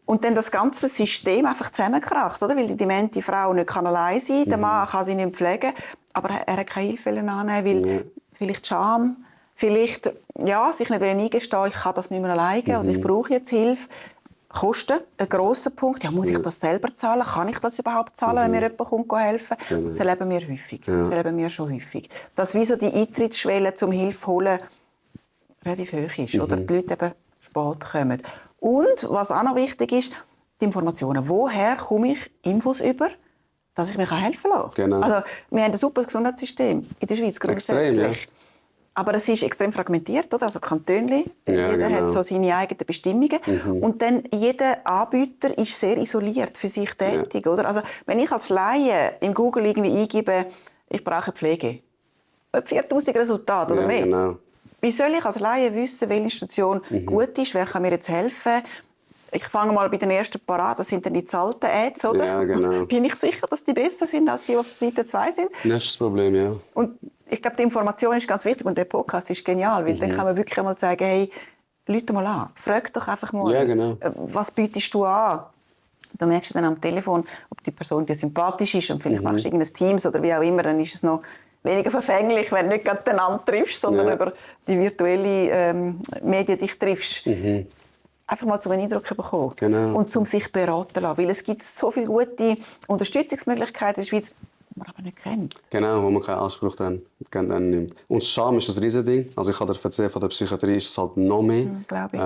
Speaker 2: Und dann das ganze System einfach zusammenkracht, oder? Weil die demente Frau nicht allein sein kann, der Mann kann sie nicht pflegen, aber er hat keine Hilfe annehmen, weil vielleicht Scham, vielleicht sich nicht eingestehen, ich kann das nicht mehr alleine oder ich brauche jetzt Hilfe. Kosten, ein grosser Punkt. Ja, muss ich das selber zahlen? Kann ich das überhaupt zahlen, wenn mir jemand kommt, helfen? Das erleben wir häufig. Das erleben wir schon häufig. Dass wie so die Eintrittsschwelle zum Hilfe holen relativ hoch ist. Oder die Leute eben spät kommen. Und, was auch noch wichtig ist, die Informationen. Woher komme ich Infos über, dass ich mir helfen kann?
Speaker 3: Genau.
Speaker 2: Also, wir haben ein super Gesundheitssystem in der Schweiz grundsätzlich.
Speaker 3: Extrem, ja.
Speaker 2: Aber es ist extrem fragmentiert, oder? Also Kantönli, jeder hat so seine eigenen Bestimmungen. Und dann jeder Anbieter ist sehr isoliert für sich tätig, oder? Also wenn ich als Laie in Google irgendwie eingebe, ich brauche Pflege, 4000 Resultate oder mehr. Genau. Wie soll ich als Laie wissen, welche Institution gut ist, wer kann mir jetzt helfen? Ich fange mal bei den ersten paar an, das sind dann die zahlten Ads, oder?
Speaker 3: Ja, genau.
Speaker 2: Bin ich sicher, dass die besser sind, als die auf Seite 2 sind?
Speaker 3: Nächstes Problem, ja.
Speaker 2: Und ich glaube, die Information ist ganz wichtig und der Podcast ist genial, weil dann kann man wirklich einmal sagen, hey, Leute mal an, frag doch einfach mal,
Speaker 3: Ja, genau.
Speaker 2: was bietest du an? Du merkst dann am Telefon, ob die Person dir sympathisch ist und vielleicht machst du irgendein Teams oder wie auch immer, dann ist es noch weniger verfänglich, wenn du nicht gerade den anderen triffst, sondern über die virtuelle Medien dich triffst. Einfach mal so einen Eindruck bekommen.
Speaker 3: Genau.
Speaker 2: Und zum sich beraten lassen. Weil es gibt so viele gute Unterstützungsmöglichkeiten in der Schweiz, die man aber nicht kennt.
Speaker 3: Genau, wo man keinen Anspruch dann nimmt. Und Scham ist ein Riesending. Also ich habe dir erzählt, von der Psychiatrie ist es halt noch mehr.
Speaker 2: Glaube ich.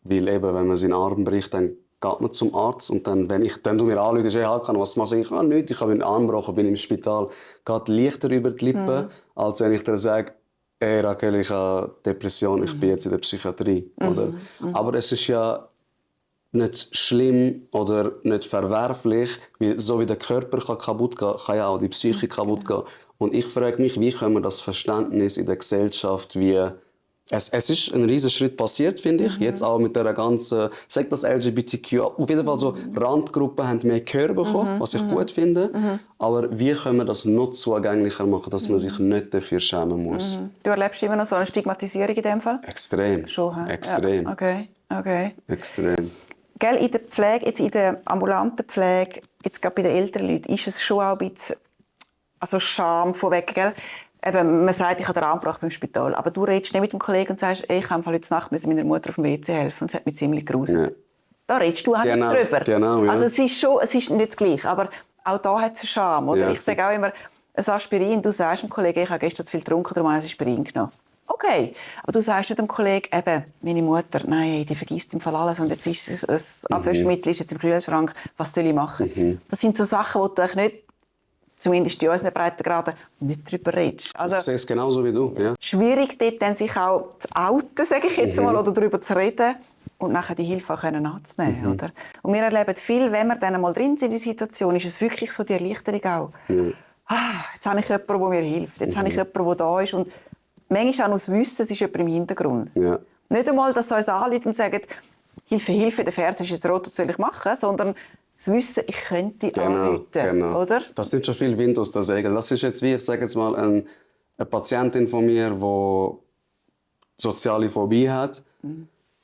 Speaker 3: Weil eben, wenn man seinen Arm bricht, dann geht man zum Arzt. Und dann, wenn du mir anrufst, was machst du? Ich habe nichts, ich habe meinen Arm gebrochen, bin im Spital. Geht leichter über die Lippen, als wenn ich dir sage, hey Raquel, ich habe Depression, ich bin jetzt in der Psychiatrie. Oder? Aber es ist ja nicht schlimm oder nicht verwerflich, weil so wie der Körper kaputt gehen kann ja auch die Psyche kaputt gehen. Und ich frage mich, wie können wir das Verständnis in der Gesellschaft, wie es ist ein riesiger Schritt passiert, finde ich. Jetzt auch mit der ganzen, sagt das LGBTQ, auf jeden Fall so Randgruppen haben mehr Gehör bekommen, was ich gut finde. Aber wie können wir das noch zugänglicher machen, dass man sich nicht dafür schämen muss?
Speaker 2: Du erlebst immer noch so eine Stigmatisierung in dem Fall?
Speaker 3: Extrem.
Speaker 2: Schon,
Speaker 3: Extrem.
Speaker 2: Ja. Okay.
Speaker 3: Extrem.
Speaker 2: Gell, in der Pflege, jetzt in der ambulanten Pflege, jetzt gerade bei den älteren Leuten, ist es schon auch ein bisschen Scham vorweg, gell? Eben, man sagt, ich habe den Arm gebrochen beim Spital, aber du redest nicht mit dem Kollegen und sagst, ich habe heute Nacht meiner Mutter auf dem WC helfen und es hat mich ziemlich gruselt. Ja. Da redest du auch nicht drüber.
Speaker 3: Genau, ja.
Speaker 2: Also es ist nicht das Gleiche, aber auch da hat es eine Scham. Oder?
Speaker 3: Ja,
Speaker 2: ich sage auch immer, ein Aspirin, du sagst dem Kollegen, ich habe gestern zu viel getrunken, darum habe ich ein Aspirin genommen. Okay, aber du sagst nicht dem Kollegen, eben, meine Mutter, nein, die vergisst im Fall alles und jetzt ist das Abwaschmittel ist jetzt im Kühlschrank, was soll ich machen? Das sind so Sachen, wo du nicht, zumindest in unseren Breitengraden, nicht darüber redest. Also,
Speaker 3: ich sehe es genauso wie du. Ja.
Speaker 2: Schwierig, dort dann sich auch zu outen, sage ich jetzt mal, oder darüber zu reden und nachher die Hilfe auch anzunehmen. Oder? Und wir erleben viel, wenn wir dann mal drin sind in der Situation, ist es wirklich so die Erleichterung auch. Jetzt habe ich jemanden, der mir hilft, jetzt habe ich jemanden, der da ist. Und manchmal auch aus Wissen, es ist jemand im Hintergrund.
Speaker 3: Ja.
Speaker 2: Nicht einmal, dass sie uns anrufen und sagen, Hilfe, der Vers ist jetzt rot, was soll ich machen? Sondern das Wissen, ich könnte anrufen.
Speaker 3: Genau.
Speaker 2: Oder?
Speaker 3: Das nimmt schon viel Wind aus der Segel. Das ist jetzt, wie ich sage jetzt mal, eine Patientin von mir, die soziale Phobie hat.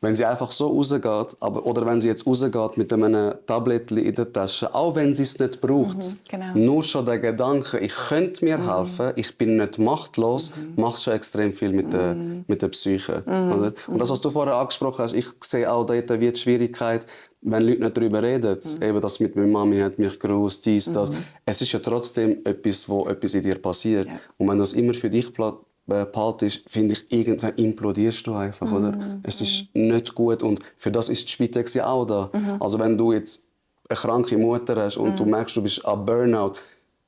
Speaker 3: Wenn sie einfach so rausgeht, oder wenn sie jetzt rausgeht mit einem Tablettchen in der Tasche, auch wenn sie es nicht braucht,
Speaker 2: genau.
Speaker 3: nur schon der Gedanke, ich könnte mir helfen, ich bin nicht machtlos, macht schon extrem viel mit der Psyche. Oder? Und das, was du vorher angesprochen hast, ich sehe auch dort wie die Schwierigkeit, wenn Leute nicht darüber reden, eben das mit meiner Mami hat mich gerust, dies, das. Es ist ja trotzdem etwas, wo etwas in dir passiert. Ja. Und wenn du das immer für dich behaltest, finde ich, irgendwann implodierst du einfach, oder? Es ist nicht gut und für das ist die Spitex ja auch da. Also wenn du jetzt eine kranke Mutter hast und du merkst, du bist am Burnout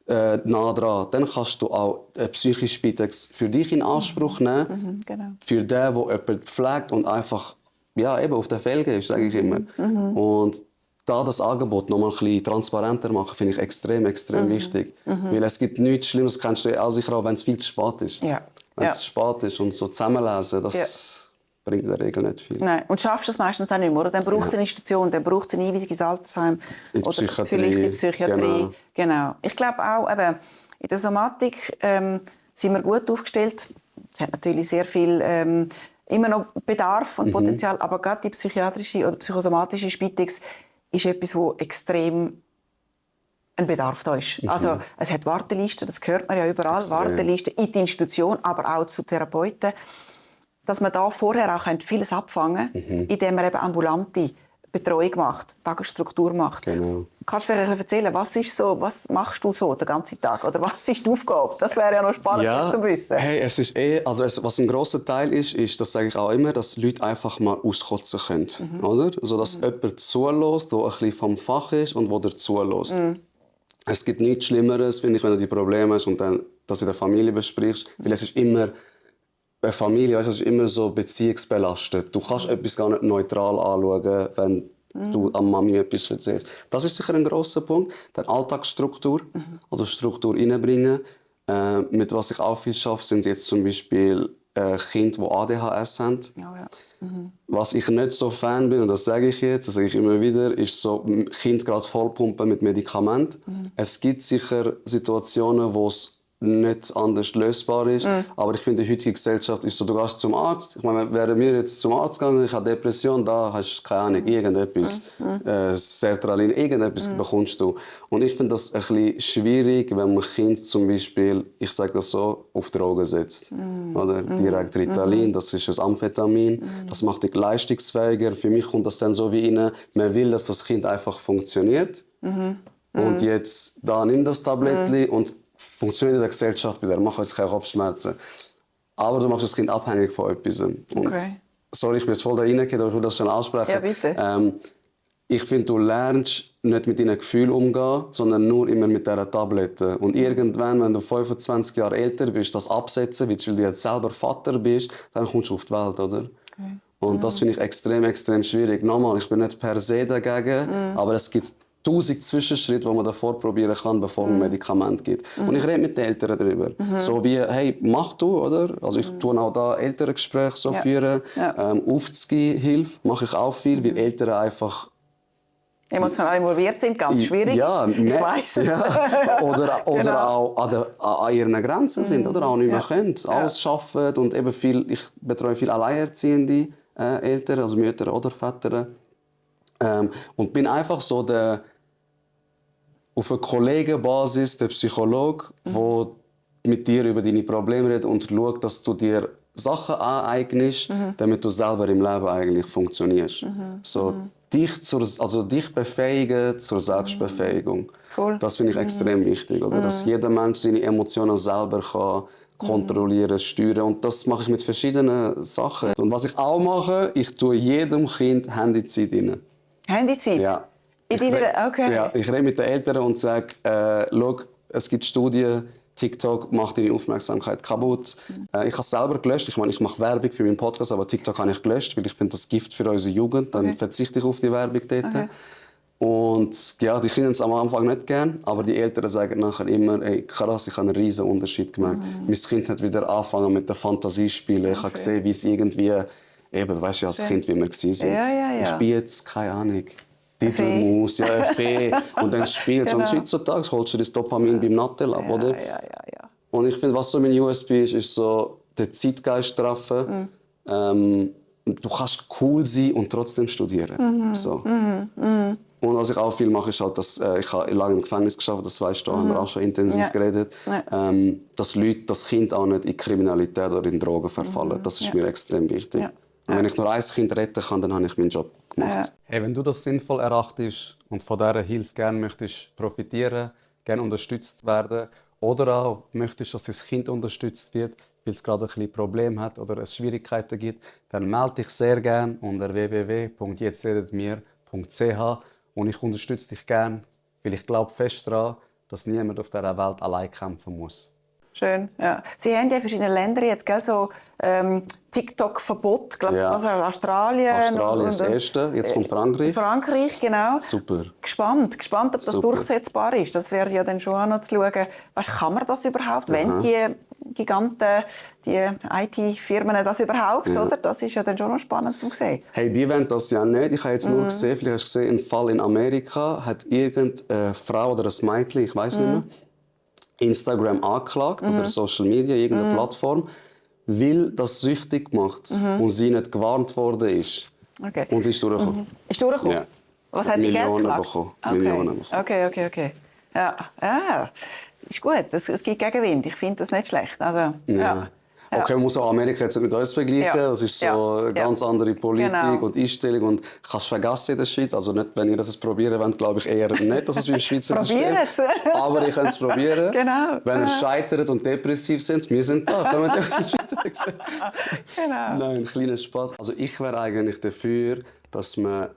Speaker 3: nah dran, dann kannst du auch eine psychische Spitex für dich in Anspruch nehmen,
Speaker 2: Genau.
Speaker 3: für den, der jemanden pflegt und einfach eben auf der Felge ist, sage ich immer. Und da das Angebot noch mal ein bisschen transparenter machen, finde ich extrem wichtig. Weil es gibt nichts Schlimmes, kennst du auch sicher auch, wenn es viel zu spät ist.
Speaker 2: Ja.
Speaker 3: Wenn es zu spät ist und so zusammenlesen, das bringt in der Regel nicht viel.
Speaker 2: Nein, und schaffst du es meistens auch nicht mehr, oder? Dann braucht es eine Institution, dann braucht es eine Einweisung ins Altersheim.
Speaker 3: In die
Speaker 2: oder
Speaker 3: Psychiatrie.
Speaker 2: vielleicht in die Psychiatrie. Genau. Ich glaube auch, eben, in der Somatik sind wir gut aufgestellt. Es hat natürlich sehr viel immer noch Bedarf und Potenzial, aber gerade die psychiatrische oder psychosomatische Spitex ist etwas, wo extrem ein Bedarf da ist. Also es hat Wartelisten, das hört man ja überall, Wartelisten in die Institution, aber auch zu Therapeuten, dass man da vorher auch vieles abfangen kann, indem man eben ambulante Betreuung macht, Tagesstruktur macht.
Speaker 3: Genau.
Speaker 2: Kannst du vielleicht erzählen, was machst du so den ganzen Tag? Oder was ist die Aufgabe? Das wäre ja noch spannend zu wissen.
Speaker 3: Hey, es ist was ein grosser Teil ist, das sage ich auch immer, dass Leute einfach mal auskotzen können. Oder? Also, dass jemand zulässt, der ein bisschen vom Fach ist und der zulässt. Es gibt nichts Schlimmeres, finde ich, wenn du die Probleme hast und dann das in der Familie besprichst. Weil es ist immer eine Familie, es ist immer so beziehungsbelastet. Du kannst etwas gar nicht neutral anschauen, wenn du an Mami etwas erzählst. Das ist sicher ein grosser Punkt. Dann Alltagsstruktur, also Struktur reinbringen. Mit was ich auch viel schaffe, sind jetzt zum Beispiel Kinder, die ADHS haben.
Speaker 2: Oh, ja.
Speaker 3: Was ich nicht so Fan bin, und das sage ich jetzt, das sage ich immer wieder, ist so, Kind gerade vollpumpen mit Medikamenten. Es gibt sicher Situationen, wo es nicht anders lösbar ist. Aber ich finde, die heutige Gesellschaft ist so, du gehst zum Arzt. Ich meine, wären wir jetzt zum Arzt gegangen, ich habe Depression, da hast du keine Ahnung, irgendetwas, Sertralin, irgendetwas bekommst du. Und ich finde das ein bisschen schwierig, wenn man Kind zum Beispiel, ich sage das so, auf Drogen setzt. Oder direkt Ritalin, das ist ein Amphetamin, das macht dich leistungsfähiger. Für mich kommt das dann so wie rein, man will, dass das Kind einfach funktioniert. Und jetzt, da nimm das Tablettchen und funktioniert in der Gesellschaft wieder, mach jetzt keine Kopfschmerzen. Aber du machst das Kind abhängig von etwas. Und, sorry, ich bin jetzt voll da reingekommen, aber ich will das schon ansprechen.
Speaker 2: Ja, bitte.
Speaker 3: Ich finde, du lernst nicht mit deinen Gefühlen umgehen, sondern nur immer mit dieser Tablette. Und irgendwann, wenn du 25 Jahre älter bist, das absetzen willst, weil du jetzt selber Vater bist, dann kommst du auf die Welt, oder? Und das finde ich extrem, extrem schwierig. Nochmal, ich bin nicht per se dagegen, aber es gibt 1000 Zwischenschritte, die man davor probieren kann, bevor man Medikamente gibt. Und ich rede mit den Eltern darüber. So wie, hey, mach du, oder? Also ich tue auch da Elterngespräche so führen. Aufzugehen-Hilfe mache ich auch viel, weil Eltern einfach
Speaker 2: emotional involviert sind, ganz schwierig.
Speaker 3: Ja,
Speaker 2: ich weiss es.
Speaker 3: Ja. Oder auch an ihren Grenzen sind, oder auch nicht mehr können. Alles arbeiten und eben viel, ich betreue viele alleinerziehende Eltern, also Mütter oder Väter. Und bin einfach so auf einer Kollegenbasis der Psychologe, der mit dir über deine Probleme redet und schaut, dass du dir Sachen aneignest, damit du selber im Leben eigentlich funktionierst. So, dich befähigen zur Selbstbefähigung.
Speaker 2: Cool.
Speaker 3: Das finde ich extrem wichtig, oder? Dass jeder Mensch seine Emotionen selber kann kontrollieren, steuern. Und das mache ich mit verschiedenen Sachen. Und was ich auch mache, ich tue jedem Kind Handyzeit rein.
Speaker 2: Handyzeit?
Speaker 3: Ja.
Speaker 2: Okay.
Speaker 3: Ja, ich rede mit den Eltern und sage, schau, es gibt Studien, TikTok macht deine Aufmerksamkeit kaputt. Ich habe es selber gelöscht. Ich meine, ich mache Werbung für meinen Podcast, aber TikTok habe ich gelöscht, weil ich finde, das Gift für unsere Jugend. Dann verzichte ich auf die Werbung dort. Okay. Und ja, die finden es am Anfang nicht gern, aber die Eltern sagen nachher immer, ey, krass, ich habe einen riesen Unterschied gemerkt. Mein Kind hat wieder angefangen mit den Fantasiespielen. Ich habe gesehen, wie es irgendwie, eben, du weißt ja als Kind, wie wir waren.
Speaker 2: Ja.
Speaker 3: Ich bin jetzt, keine Ahnung, Diddlemaus, ja, eine Fee. Und dann spielst du. Und heutzutage holst du das Dopamin beim Nattel ab, oder?
Speaker 2: Ja.
Speaker 3: Und ich finde, was so mein USB ist so den Zeitgeist treffen. Du kannst cool sein und trotzdem studieren. So. Und was ich auch viel mache, ist halt, dass ich habe lange im Gefängnis gearbeitet, das weißt du, haben wir auch schon intensiv geredet, dass Leute, das Kind auch nicht in Kriminalität oder in Drogen verfallen. Das ist mir extrem wichtig. Und wenn ich nur ein Kind retten kann, dann habe ich meinen Job gemacht. Hey, wenn du das sinnvoll erachtest und von dieser Hilfe gerne möchtest profitieren, gerne unterstützt werden oder auch möchtest, dass dein Kind unterstützt wird, weil es gerade ein bisschen Probleme hat oder es Schwierigkeiten gibt, dann melde dich sehr gerne unter www.jetztredetmir.ch und ich unterstütze dich gerne, weil ich glaube fest daran, dass niemand auf dieser Welt allein kämpfen muss.
Speaker 2: Schön, ja. Sie haben ja in verschiedenen Ländern jetzt so TikTok-Verbot, also Australien.
Speaker 3: Australien ist das erste, jetzt kommt Frankreich.
Speaker 2: Frankreich, genau.
Speaker 3: Super.
Speaker 2: Gespannt, ob das durchsetzbar ist. Das wäre ja dann schon auch noch zu schauen, kann man das überhaupt, wenn die Giganten, die IT-Firmen das überhaupt, oder? Das ist ja dann schon noch spannend zu sehen.
Speaker 3: Hey, die wollen das ja nicht. Ich habe jetzt nur gesehen, vielleicht hast du gesehen, ein Fall in Amerika hat irgendeine Frau oder ein Mädchen, ich weiß nicht mehr, Instagram angeklagt oder Social Media, irgendeine Plattform, weil das süchtig macht und sie nicht gewarnt worden ist.
Speaker 2: Okay.
Speaker 3: Und sie ist durchgekommen.
Speaker 2: Ist durchgekommen?
Speaker 3: Ja.
Speaker 2: Was hat sie Geld
Speaker 3: bekommen? Millionen bekommen.
Speaker 2: Okay. Ja. Ist gut, es gibt Gegenwind. Ich finde das nicht schlecht. Also,
Speaker 3: ja. Okay, man muss auch Amerika jetzt mit uns vergleichen. Das ist so eine ganz andere Politik und Einstellung. Und kannst vergessen in der Schweiz. Also nicht, wenn ihr das probieren wollt, glaube ich eher nicht, dass es wie im Schweizer System ist. Aber ihr könnt es probieren.
Speaker 2: Genau.
Speaker 3: Wenn ihr scheitert und depressiv seid, wir sind da. Können wir das sagen?
Speaker 2: Genau.
Speaker 3: Nein, ein kleiner Spaß. Also ich wäre eigentlich dafür, dass man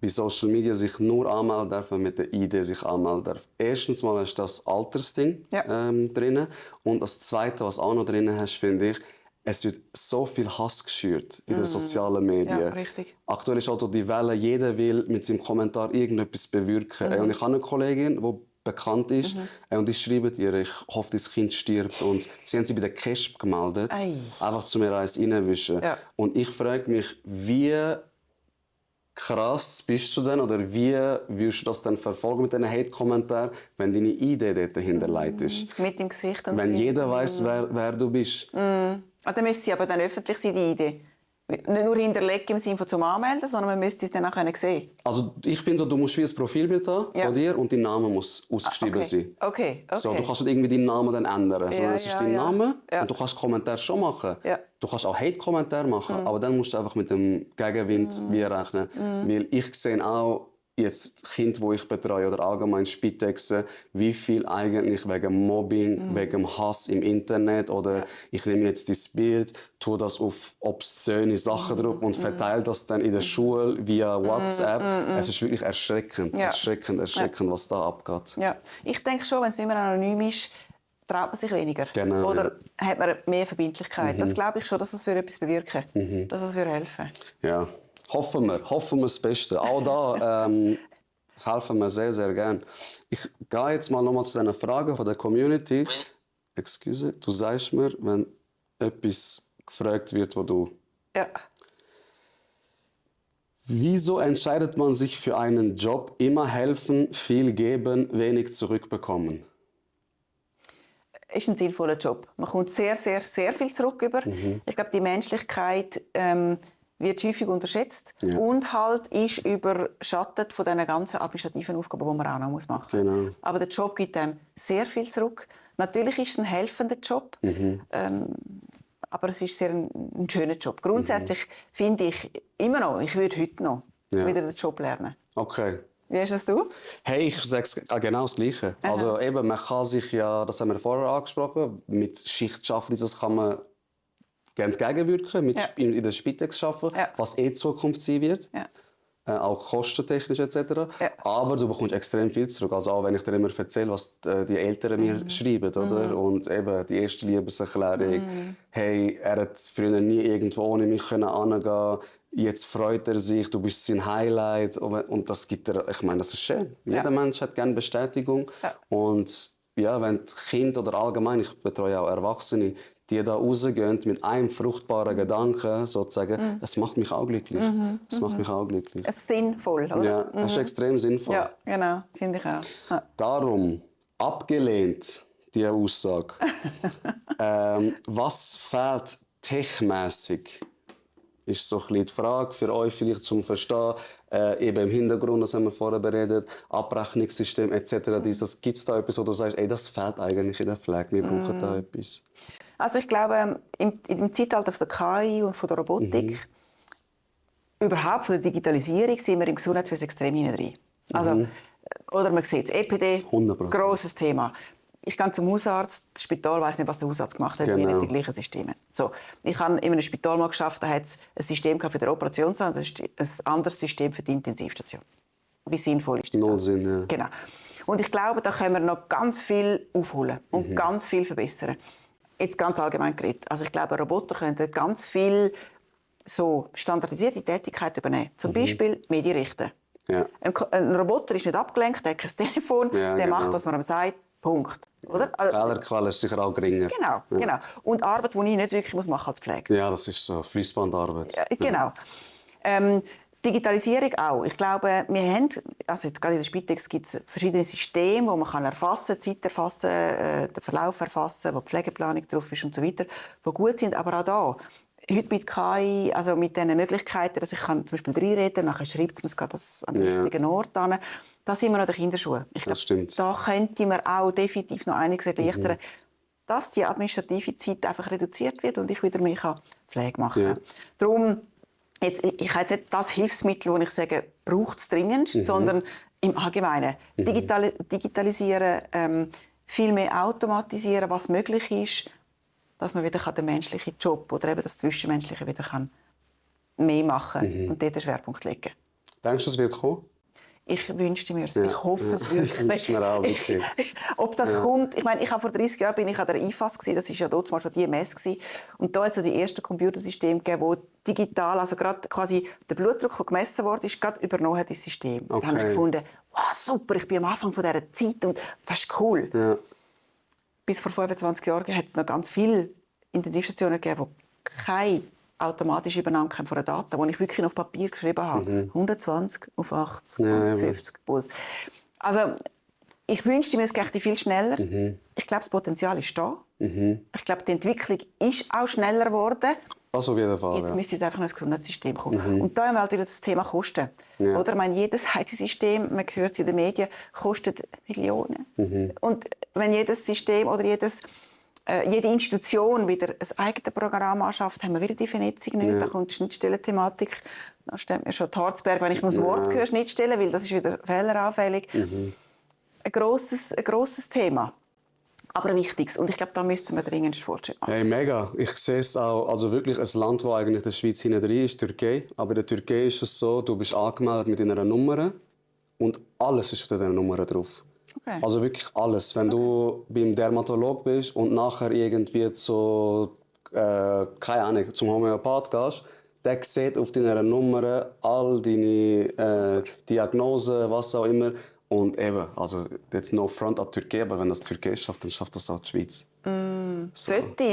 Speaker 3: bei Social Media sich nur anmelden darf, wenn man mit der ID sich anmelden darf. Erstens mal ist das Altersding drin. Und das Zweite, was auch noch drin hast, finde ich, es wird so viel Hass geschürt in den sozialen Medien.
Speaker 2: Ja, richtig.
Speaker 3: Aktuell ist auch die Welle, jeder will mit seinem Kommentar irgendetwas bewirken. Und ich habe eine Kollegin, die bekannt ist. Und die schreiben ihr, ich hoffe, das Kind stirbt. Und sie haben sie bei der KESB gemeldet.
Speaker 2: Ei.
Speaker 3: Einfach zu mir eins reinwischen.
Speaker 2: Ja.
Speaker 3: Und ich frage mich, wie krass bist du denn oder wie würdest du das dann verfolgen mit diesen Hate-Kommentaren, wenn deine Idee dort hinterlegt ist?
Speaker 2: Mit dem Gesicht. Und
Speaker 3: Wenn jeder weiss, wer du bist.
Speaker 2: Dann müsste sie aber dann öffentlich sein, die Idee. Nicht nur hinterlegen im Sinne von zum Anmelden, sondern man müsste es dann auch sehen.
Speaker 3: Also ich finde, so, du musst wie ein Profilbild haben von dir und dein Name muss ausgeschrieben sein.
Speaker 2: Okay.
Speaker 3: So, du kannst nicht irgendwie deinen Namen dann ändern, sondern es ist dein Name
Speaker 2: Ja.
Speaker 3: und du kannst Kommentare schon machen.
Speaker 2: Ja.
Speaker 3: Du kannst auch Hate-Kommentare machen, aber dann musst du einfach mit dem Gegenwind wie rechnen. Weil ich sehe auch jetzt Kinder, die ich betreue oder allgemein Spitexen, wie viel eigentlich wegen Mobbing, wegen Hass im Internet oder ich nehme jetzt das Bild, tue das auf obszöne Sachen drauf und verteile das dann in der Schule via WhatsApp. Es ist wirklich erschreckend, erschreckend, was da abgeht.
Speaker 2: Ja. Ich denke schon, wenn es nicht mehr anonym ist, traut man sich weniger.
Speaker 3: Genau,
Speaker 2: oder hat man mehr Verbindlichkeit. Das glaube ich schon, dass das etwas bewirken würde. Dass es helfen
Speaker 3: Ja. Hoffen wir das Beste. Auch da helfen wir sehr, sehr gern. Ich gehe jetzt mal nochmal zu den Fragen von der Community. Excuse, du sagst mir, wenn etwas gefragt wird, wo du...
Speaker 2: Ja.
Speaker 3: Wieso entscheidet man sich für einen Job? Immer helfen, viel geben, wenig zurückbekommen.
Speaker 2: Ist ein sinnvoller Job. Man kommt sehr, sehr, sehr viel zurück über. Ich glaube, die Menschlichkeit wird häufig unterschätzt und halt ist überschattet von diesen ganzen administrativen Aufgaben, die man auch noch machen muss.
Speaker 3: Genau.
Speaker 2: Aber der Job gibt einem sehr viel zurück. Natürlich ist es ein helfender Job, aber es ist sehr ein schöner Job. Grundsätzlich finde ich immer noch, ich würde heute noch wieder den Job lernen.
Speaker 3: Okay.
Speaker 2: Wie hast du?
Speaker 3: Hey, ich sage genau das Gleiche. Also eben, man kann sich ja, das haben wir vorher angesprochen, mit Schichtschaffen, das kann man entgegenwirken, in der Spitex arbeiten, was Zukunft sein wird. Ja. Auch kostentechnisch etc. Ja. Aber du bekommst extrem viel zurück. Also auch wenn ich dir immer erzähle, was die Eltern mir schreiben, oder? Und eben die erste Liebeserklärung, hey, er hat früher nie irgendwo ohne mich hingehen, jetzt freut er sich, du bist sein Highlight. Und das gibt er, ich meine, das ist schön. Jeder Mensch hat gerne Bestätigung. Ja. Und ja, wenn die Kinder oder allgemein, ich betreue auch Erwachsene, die da rausgehen mit einem fruchtbaren Gedanken, sozusagen, es macht mich auch glücklich. Es macht mich auch glücklich.
Speaker 2: Es ist sinnvoll, oder?
Speaker 3: Ja, es ist extrem sinnvoll.
Speaker 2: Ja, genau, finde ich auch. Ja.
Speaker 3: Darum, abgelehnt, die Aussage. Was fehlt techmässig? Ist so ein bisschen die Frage für euch vielleicht zum Verstehen. Eben im Hintergrund, das haben wir vorher beredet, Abrechnungssystem etc. Gibt es da etwas, wo du sagst, ey, das fehlt eigentlich in der Pflege, wir brauchen da etwas? Also
Speaker 2: ich glaube, im Zeitalter der KI und von der Robotik, überhaupt von der Digitalisierung, sind wir im Gesundheitswesen extrem hinein. Also, oder man sieht es, EPD, 100%. Grosses Thema. Ich gehe zum Hausarzt, das Spital weiss nicht, was der Hausarzt gemacht hat, weil nicht die gleichen Systeme. So, ich habe in einem Spital mal geschafft, da hat es ein System für den Operationssaal und ein anderes System für die Intensivstation. Wie sinnvoll ist das?
Speaker 3: Null Sinn, ja.
Speaker 2: Genau. Und ich glaube, da können wir noch ganz viel aufholen und ganz viel verbessern. Jetzt ganz allgemein geredet. Also ich glaube, Roboter können ganz viel so standardisierte Tätigkeiten übernehmen. Zum Beispiel Medien richten. Ja. Ein Roboter ist nicht abgelenkt, der hat kein Telefon, der macht, was man ihm sagt, Punkt. Oder?
Speaker 3: Fehlerquelle ist sicher auch geringer.
Speaker 2: Genau, genau. Und Arbeit, die ich nicht wirklich machen muss als Pflege.
Speaker 3: Ja, das ist so Fließbandarbeit.
Speaker 2: Ja, genau. Digitalisierung auch. Ich glaube, wir haben, also jetzt gerade in der Spitex gibt es verschiedene Systeme, wo man erfassen kann, Zeit erfassen, den Verlauf erfassen, wo die Pflegeplanung drauf ist und so weiter, die gut sind. Aber auch da, heute mit KI, also mit diesen Möglichkeiten, dass ich zum Beispiel reinreden, nachher schreibt es mir gerade an den richtigen Ort an. Da sind wir noch in den Kinderschuhen. Ich glaube, da könnte man auch definitiv noch einiges erleichtern, dass die administrative Zeit einfach reduziert wird und ich wieder mehr Pflege machen kann. Darum, ich habe jetzt nicht das Hilfsmittel, das ich sage, braucht es dringend, sondern im Allgemeinen. Digitalisieren, viel mehr automatisieren, was möglich ist, dass man wieder den menschlichen Job oder eben das Zwischenmenschliche wieder mehr machen kann und dort den Schwerpunkt legen.
Speaker 3: Denkst du, es wird kommen?
Speaker 2: Ich wünschte mir es. Ja. Ich hoffe es wirklich.
Speaker 3: Ich wünsche mir auch wirklich.
Speaker 2: Ob das kommt, ich meine, vor 30 Jahren bin ich an der IFAS gewesen, das war ja dort mal schon die Messe gewesen. Und da hat es so die ersten Computersysteme gegeben, wo digital, also gerade quasi der Blutdruck, der gemessen wurde, ist gerade übernommen hat, das System. Okay. Da habe ich gefunden, wow, super, ich bin am Anfang von dieser Zeit und das ist cool. Ja. Bis vor 25 Jahren hat es noch ganz viele Intensivstationen gegeben, die keine automatische Übernahme von den Daten, die ich wirklich auf Papier geschrieben habe. 120 auf 80, auf 50 Puls. Also, ich wünschte mir, es ginge viel schneller. Ich glaube, das Potenzial ist da. Ich glaube, die Entwicklung ist auch schneller geworden.
Speaker 3: Also auf jeden Fall.
Speaker 2: Jetzt müsste es einfach in ein Gesundheitssystem kommen. Und da haben wir halt wieder das Thema Kosten. Ja. Oder? Ich meine, jedes IT-System, man hört es in den Medien, kostet Millionen. Und wenn jedes System oder jede Institution wieder ein eigenes Programm anschafft, haben wir wieder die Vernetzung nicht. Da kommt die Schnittstellenthematik. Da steht mir schon die Harzberg, wenn ich nur das Wort höre, Schnittstellen, weil das ist wieder fehleranfällig. Ein grosses Thema. Aber ein wichtiges. Und ich glaube, da müssten wir dringend Fortschritt machen.
Speaker 3: Hey, mega. Ich sehe es auch. Also wirklich ein Land, das eigentlich der Schweiz hinten drin ist, Türkei. Aber in der Türkei ist es so, du bist angemeldet mit deiner Nummer und alles ist auf dieser Nummer drauf. Okay. Also wirklich alles. Wenn du beim Dermatolog bist und nachher irgendwie keine Ahnung, zum Homöopath gehst, der sieht auf deiner Nummer all deine Diagnosen, was auch immer. Und eben, also jetzt no front an die Türkei, aber wenn das die Türkei schafft, dann schafft das auch die Schweiz.
Speaker 2: Sollte.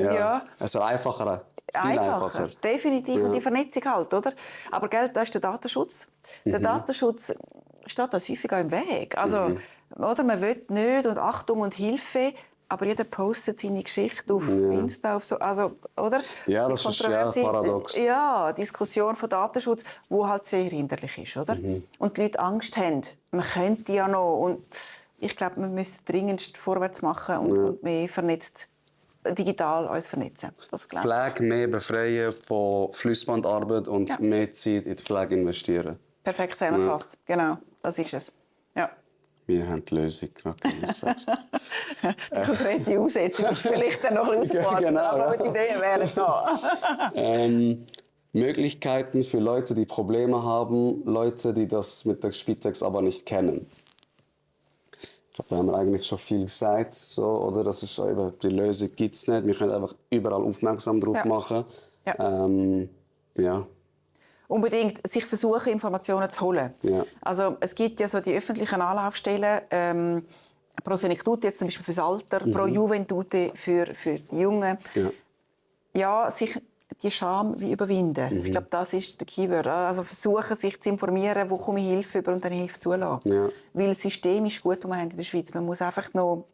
Speaker 3: Ja. Also einfacher. Viel einfacher.
Speaker 2: Definitiv. Ja. Und die Vernetzung halt, oder? Aber gell, da ist der Datenschutz. Der Datenschutz steht uns häufig auch im Weg. Also, oder, man will nicht und Achtung und Hilfe, aber jeder postet seine Geschichte auf Insta, auf so, also, oder?
Speaker 3: Ja, das ist ja paradox.
Speaker 2: Ja, Diskussion von Datenschutz, die halt sehr hinderlich ist, oder? Und die Leute Angst haben, man könnte ja noch. Und ich glaube, wir müssen dringendst vorwärts machen und mehr vernetzt, digital uns vernetzen. Das
Speaker 3: Pflege mehr befreien von Fließbandarbeit und mehr Zeit in die Pflege investieren.
Speaker 2: Perfekt zusammengefasst. Genau, das ist es. Ja.
Speaker 3: Wir haben die Lösung, du sagst.
Speaker 2: Die konkrete Umsetzung ist vielleicht dann noch ein bisschen ausgebaut,
Speaker 3: genau,
Speaker 2: aber die Ideen wären da.
Speaker 3: Möglichkeiten für Leute, die Probleme haben, Leute, die das mit der Spitex aber nicht kennen. Ich glaube, da haben wir eigentlich schon viel gesagt, so, oder? Das ist eben, die Lösung gibt es nicht. Wir können einfach überall aufmerksam drauf machen. Ja.
Speaker 2: Unbedingt sich versuchen, Informationen zu holen. Ja. Also, es gibt ja so die öffentlichen Anlaufstellen, Pro Senectute jetzt zum Beispiel fürs Alter, Pro Juventute für die Jungen. Ja, sich die Scham wie überwinden. Ich glaube, das ist der Keyword. Also versuchen, sich zu informieren, wo komme ich Hilfe über und dann Hilfe zulassen. Ja. Weil das System ist gut, das wir haben in der Schweiz. Man muss einfach noch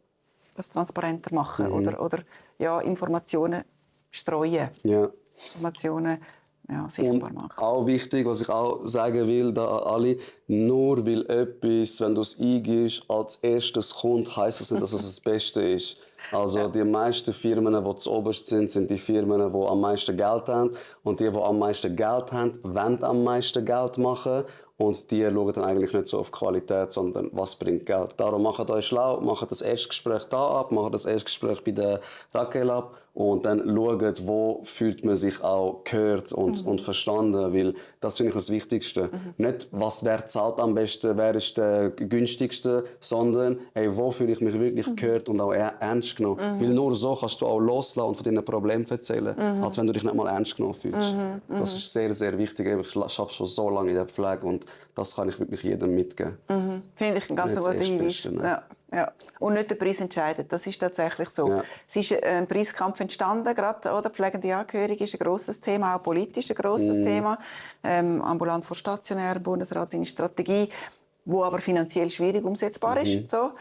Speaker 2: das transparenter machen oder Informationen streuen. Ja. Informationen sichtbar machen.
Speaker 3: Und auch wichtig, was ich auch sagen will, da alle, nur weil etwas, wenn du es eingibst, als erstes kommt, heisst das nicht, dass es das Beste ist. Also die meisten Firmen, die zuoberst sind, sind die Firmen, die am meisten Geld haben. Und die am meisten Geld haben, wollen am meisten Geld machen. Und die schauen dann eigentlich nicht so auf Qualität, sondern was bringt Geld. Darum macht euch schlau, macht das Erstgespräch da ab, macht das Erstgespräch bei der Raquel ab und dann schaut, wo fühlt man sich auch gehört und verstanden. Weil das finde ich das Wichtigste. Nicht, wer zahlt am besten, wer ist der günstigste, sondern hey, wo fühle ich mich wirklich gehört und auch ernst genommen. Weil nur so kannst du auch loslassen und von deinen Problemen erzählen, als wenn du dich nicht mal ernst genommen fühlst. Das ist sehr, sehr wichtig. Ich arbeite schon so lange in der Pflege und das kann ich wirklich jedem mitgeben.
Speaker 2: Finde ich einen ganz guten Hinweis. Ja. Und nicht der Preis entscheidet. Das ist tatsächlich so. Ja. Es ist ein Preiskampf entstanden, gerade, oder? Pflegende Angehörige ist ein grosses Thema, auch politisch ein grosses Thema. Ambulant vor stationär, Bundesrat seine Strategie, die aber finanziell schwierig umsetzbar ist. So.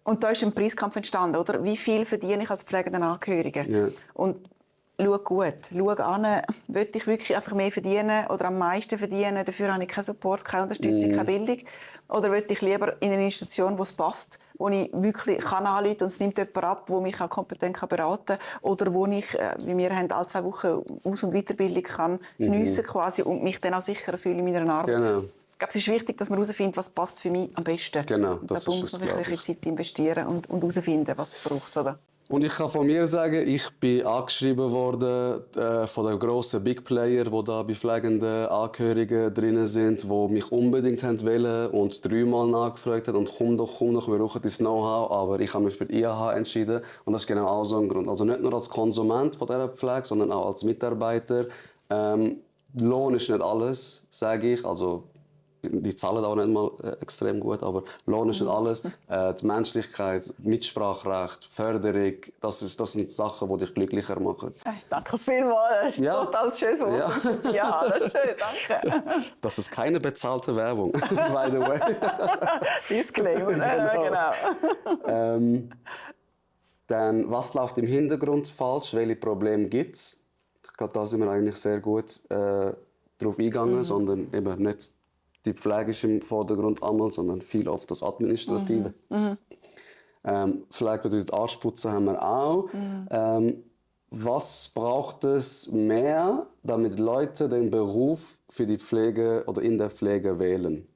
Speaker 2: Und da ist ein Preiskampf entstanden, oder? Wie viel verdiene ich als pflegender Angehöriger? Ja. Und schau gut, schau an, will ich wirklich einfach mehr verdienen oder am meisten verdienen, dafür habe ich keinen Support, keine Unterstützung, keine Bildung. Oder will ich lieber in eine Institution, wo es passt, wo ich wirklich anrufen kann und es nimmt jemand ab, der mich auch kompetent beraten kann oder wo ich, wie wir haben, alle 2 Wochen Aus- und Weiterbildung kann geniessen quasi und mich dann auch sicherer fühle in meiner Arbeit. Genau. Ich glaube, es ist wichtig, dass man herausfindet, was passt für mich am besten.
Speaker 3: Genau,
Speaker 2: das da muss man wirklich Zeit investieren und herausfinden, was es braucht. Oder?
Speaker 3: Und ich kann von mir sagen, ich bin angeschrieben worden von den grossen Big Player, die da bei pflegenden Angehörigen drin sind, die mich unbedingt wollen und 3-mal nachgefragt haben und komm doch, wir brauchen dein Know-how. Aber ich habe mich für die IAH entschieden und das ist genau auch so ein Grund. Also nicht nur als Konsument von dieser Pflege, sondern auch als Mitarbeiter. Lohn ist nicht alles, sage ich. Also, die zahlen auch nicht mal extrem gut, aber Lohn ist nicht alles. Die Menschlichkeit, Mitspracherecht, Förderung, das sind Sachen, die dich glücklicher machen.
Speaker 2: Danke vielmals, das ist total schönes Wort. Ja, das ist schön, danke.
Speaker 3: Das ist keine bezahlte Werbung, by the way.
Speaker 2: Disclaimer, genau.
Speaker 3: Dann, was läuft im Hintergrund falsch? Welche Probleme gibt es? Ich glaube, da sind wir eigentlich sehr gut darauf eingegangen, sondern eben nicht die Pflege ist im Vordergrund einmal, sondern viel oft das Administrative. Pflege bedeutet Arschputzen haben wir auch. Was braucht es mehr, damit Leute den Beruf für die Pflege oder in der Pflege wählen?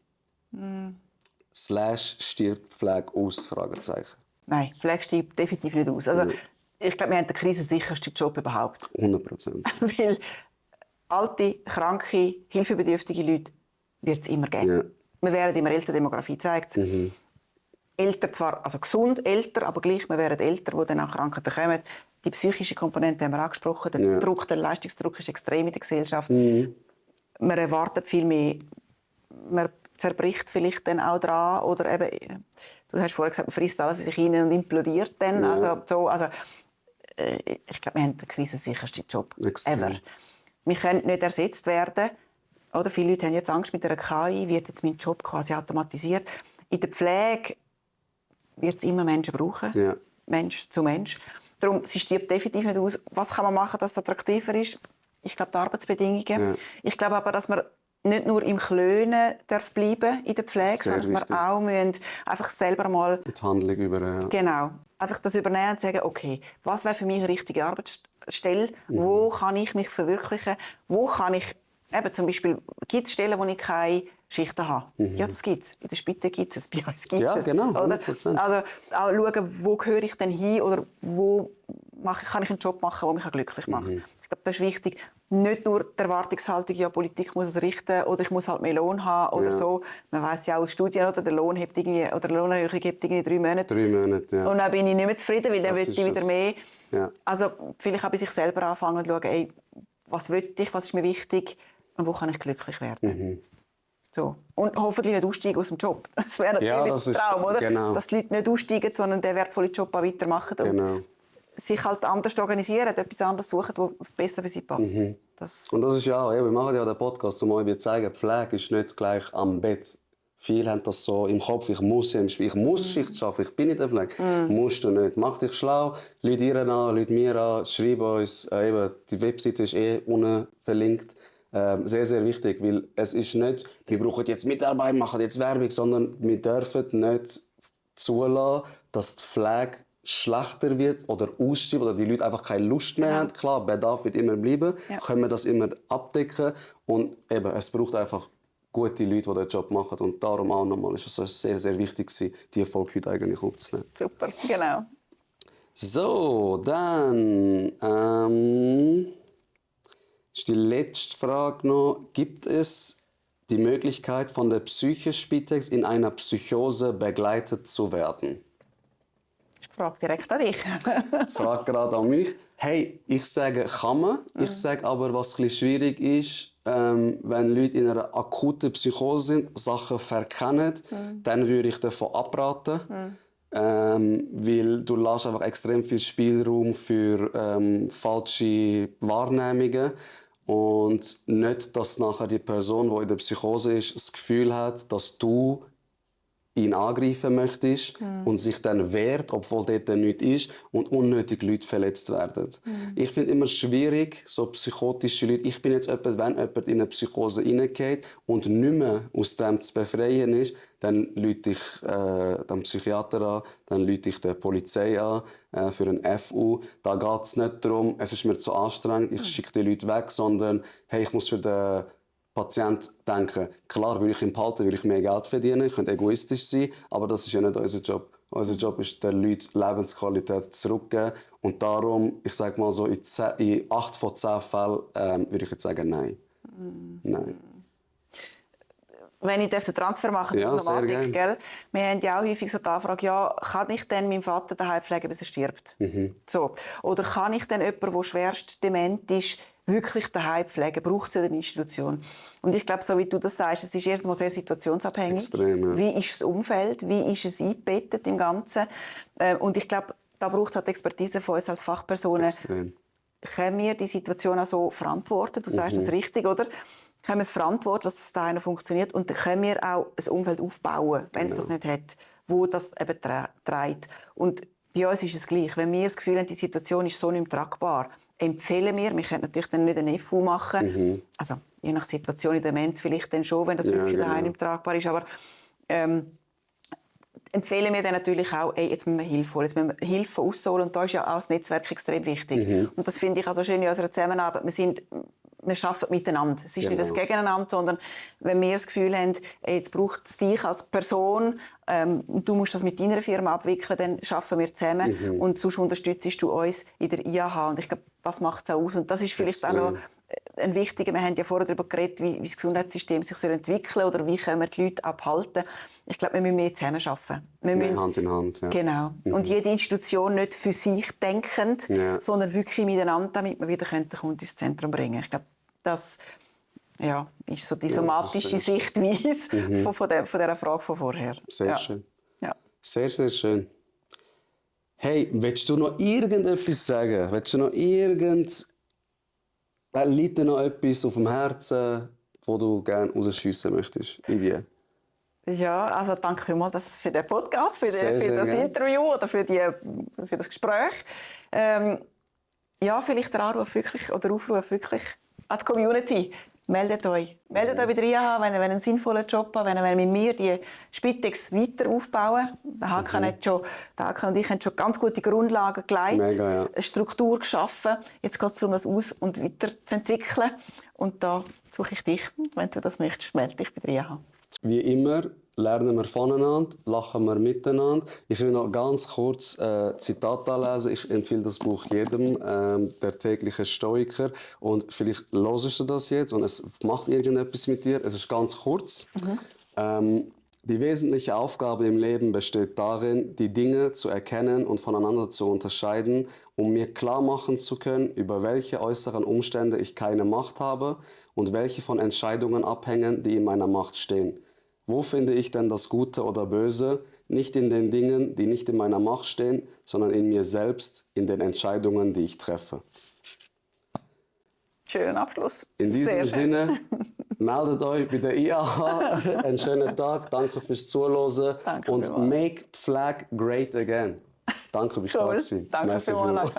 Speaker 3: / stirbt Pflege aus? Fragezeichen.
Speaker 2: Nein, Pflege stirbt definitiv nicht aus. Also, ich glaube, wir haben den krisensichersten Job überhaupt.
Speaker 3: 100%.
Speaker 2: Weil alte, kranke, hilfebedürftige Leute wird es immer geben. Ja. Wir werden immer älter, die Demografie zeigt es. Älter zwar, also gesund älter, aber gleich, wir werden älter, die dann auch Krankheiten kommen. Die psychische Komponente haben wir angesprochen. Der Druck, der Leistungsdruck ist extrem in der Gesellschaft. Man erwartet viel mehr. Man zerbricht vielleicht dann auch dran. Oder eben, du hast vorher gesagt, man frisst alles in sich hinein und implodiert dann. Ja. Ich glaube, wir haben den krisensichersten Job ever. Wir können nicht ersetzt werden. Oder viele Leute haben jetzt Angst, mit der KI wird jetzt mein Job quasi automatisiert. In der Pflege wird es immer Menschen brauchen, Mensch zu Mensch. Darum, sie stirbt definitiv nicht aus. Was kann man machen, dass es attraktiver ist? Ich glaube, die Arbeitsbedingungen. Ja. Ich glaube aber, dass man nicht nur im Klönen darf bleiben in der Pflege, sondern dass wir auch müssen einfach selber mal
Speaker 3: die Handlung übernehmen. Ja.
Speaker 2: Genau. Einfach das übernehmen und sagen, okay, was wäre für mich eine richtige Arbeitsstelle? Wo kann ich mich verwirklichen? Wo kann ich eben zum Beispiel, gibt es Stellen, wo ich keine Schichten habe? Ja, das gibt es. In der Spite gibt es, bei uns gibt es.
Speaker 3: Ja, genau,
Speaker 2: 100%. Also auch schauen, wo gehöre ich denn hin oder wo kann ich einen Job machen, der mich auch glücklich macht. Ich glaube, das ist wichtig. Nicht nur die Erwartungshaltung, ja, Politik muss es richten oder ich muss halt mehr Lohn haben oder so. Man weiss ja auch aus Studien, oder, der Lohn hebt irgendwie, oder die Lohnerhöhung hebt irgendwie 3 Monate.
Speaker 3: 3 Monate, ja.
Speaker 2: Und dann bin ich nicht mehr zufrieden, weil dann will ich wieder mehr.
Speaker 3: Ja.
Speaker 2: Also vielleicht auch bei sich selber anfangen und schauen, ey, was will ich, was ist mir wichtig und wo kann ich glücklich werden. So. Und hoffentlich nicht aussteigen aus dem Job. Das wäre natürlich ein Traum, oder?
Speaker 3: Genau.
Speaker 2: Dass die Leute nicht aussteigen, sondern den wertvollen Job auch weitermachen.
Speaker 3: Genau.
Speaker 2: Und sich halt anders organisieren, etwas anderes suchen, was besser für sie passt.
Speaker 3: Und das ist ja auch, wir machen ja den Podcast, um euch zu zeigen, Pflege ist nicht gleich am Bett. Viele haben das so im Kopf, ich muss Schicht arbeiten, ich bin in der Pflege. Musst du nicht. Mach dich schlau, Leute ihr an, Leute mir an, schreib uns. Eben, die Webseite ist unten verlinkt. Sehr, sehr wichtig, weil es ist nicht, wir brauchen jetzt Mitarbeit, machen jetzt Werbung, sondern wir dürfen nicht zulassen, dass die Pflege schlechter wird oder ausstirbt oder die Leute einfach keine Lust mehr haben. Klar, Bedarf wird immer bleiben, können wir das immer abdecken und eben, es braucht einfach gute Leute, die den Job machen und darum auch nochmal ist es sehr, sehr wichtig gewesen, die Erfolg heute eigentlich aufzunehmen.
Speaker 2: Super, genau.
Speaker 3: So, dann ist die letzte Frage noch, gibt es die Möglichkeit von der Psyche-Spitex in einer Psychose begleitet zu werden?
Speaker 2: Ich frage direkt an dich.
Speaker 3: Frage gerade an mich. Hey, ich sage, kann man. Ich sage aber, was ein bisschen schwierig ist, wenn Leute in einer akuten Psychose sind, Sachen verkennen, dann würde ich davon abraten. Weil du lässt einfach extrem viel Spielraum für falsche Wahrnehmungen. Und nicht, dass nachher die Person, die in der Psychose ist, das Gefühl hat, dass du ihn angreifen möchtest und sich dann wehrt, obwohl dort nichts ist und unnötig Leute verletzt werden. Ich finde immer schwierig, so psychotische Leute, ich bin jetzt jemand, wenn jemand in eine Psychose reingeht und nicht mehr aus dem zu befreien ist, dann rufe ich den Psychiater an, dann rufe ich die Polizei an für ein FU. Da geht es nicht darum, es ist mir zu anstrengend, ich schicke die Leute weg, sondern hey, ich muss für den Patient denken, klar, würde ich ihn behalten, würde ich mehr Geld verdienen, ich könnte egoistisch sein, aber das ist ja nicht unser Job. Unser Job ist, den Leuten Lebensqualität zurückzugeben. Und darum, ich sage mal so, in 8 von 10 Fällen würde ich jetzt sagen, nein. Nein.
Speaker 2: Wenn ich den Transfer machen
Speaker 3: ja,
Speaker 2: zur Somatik, gell? Wir haben ja auch häufig so die Anfrage, ja, kann ich denn meinen Vater daheim pflegen, bis er stirbt? So. Oder kann ich denn jemanden, der schwerst dement ist, wirklich daheim pflegen? Braucht es eine Institution? Und ich glaube, so wie du das sagst, es ist erstmal sehr situationsabhängig. Extrem, ja. Wie ist das Umfeld? Wie ist es eingebettet im Ganzen? Und ich glaube, da braucht es halt Expertise von uns als Fachpersonen. Extrem. Können wir die Situation auch so verantworten? Du sagst das richtig, oder? Können wir es verantworten, dass es da funktioniert? Und dann können wir auch ein Umfeld aufbauen, wenn es das nicht hat, wo das eben trägt. Und bei uns ist es gleich. Wenn wir das Gefühl haben, die Situation ist so nicht mehr tragbar, empfehlen wir können natürlich dann nicht eine FU machen. Also je nach Situation in der Demenz vielleicht dann schon, wenn das wirklich daheim nicht tragbar ist. Aber empfehlen wir dann natürlich auch, jetzt müssen wir Hilfe holen, jetzt müssen wir Hilfe ausholen. Und da ist ja auch das Netzwerk extrem wichtig. Und das finde ich also schön in unserer Zusammenarbeit. Wir arbeiten miteinander. Es ist nicht das Gegeneinander, sondern wenn wir das Gefühl haben, jetzt braucht es dich als Person, und du musst das mit deiner Firma abwickeln, dann arbeiten wir zusammen und sonst unterstützt du uns in der IAH. Und ich glaube, das macht es auch aus. Und das ist vielleicht auch noch ein wichtiger, wir haben ja vorher darüber geredet, wie das Gesundheitssystem sich entwickeln soll oder wie können wir die Leute abhalten. Ich glaube, wir müssen mehr zusammenarbeiten.
Speaker 3: Hand in Hand, ja.
Speaker 2: Genau. Und jede Institution nicht für sich denkend, sondern wirklich miteinander, damit wir wieder den Kunden ins Zentrum bringen können. Ich glaube, das ist so die somatische Sichtweise von dieser Frage von vorher.
Speaker 3: Sehr schön.
Speaker 2: Ja.
Speaker 3: Sehr, sehr schön. Hey, willst du noch irgendetwas sagen? Willst du noch liegt dir noch etwas auf dem Herzen, wo du gerne rausschiessen möchtest in dir?
Speaker 2: Ja, also danke vielmals für den Podcast, für das Interview oder für das Gespräch. Vielleicht der Aufruf wirklich an die Community. Meldet euch. Meldet euch bei der IAH, wenn ihr einen sinnvollen Job habt, wenn ihr mit mir die Spitex weiter aufbauen. Der Hakan und ich haben schon ganz gute Grundlagen gelegt, eine Struktur geschaffen. Jetzt geht es darum, das aus- und weiterzuentwickeln. Und da suche ich dich. Wenn du das möchtest, melde dich bei der IAH.
Speaker 3: Wie immer lernen wir voneinander, lachen wir miteinander. Ich will noch ganz kurz Zitat anlesen. Ich empfehle das Buch jedem, der tägliche Stoiker. Und vielleicht hörst du das jetzt und es macht irgendetwas mit dir. Es ist ganz kurz. Die wesentliche Aufgabe im Leben besteht darin, die Dinge zu erkennen und voneinander zu unterscheiden, um mir klar machen zu können, über welche äußeren Umstände ich keine Macht habe und welche von Entscheidungen abhängen, die in meiner Macht stehen. Wo finde ich denn das Gute oder Böse? Nicht in den Dingen, die nicht in meiner Macht stehen, sondern in mir selbst, in den Entscheidungen, die ich treffe.
Speaker 2: Schönen Abschluss.
Speaker 3: In diesem Sinne, meldet euch bei der IAH. Einen schönen Tag. Danke fürs Zuhören.
Speaker 2: Danke
Speaker 3: und
Speaker 2: vielmals.
Speaker 3: make the flag great again. Danke, bist du da gewesen.
Speaker 2: Danke vielmals.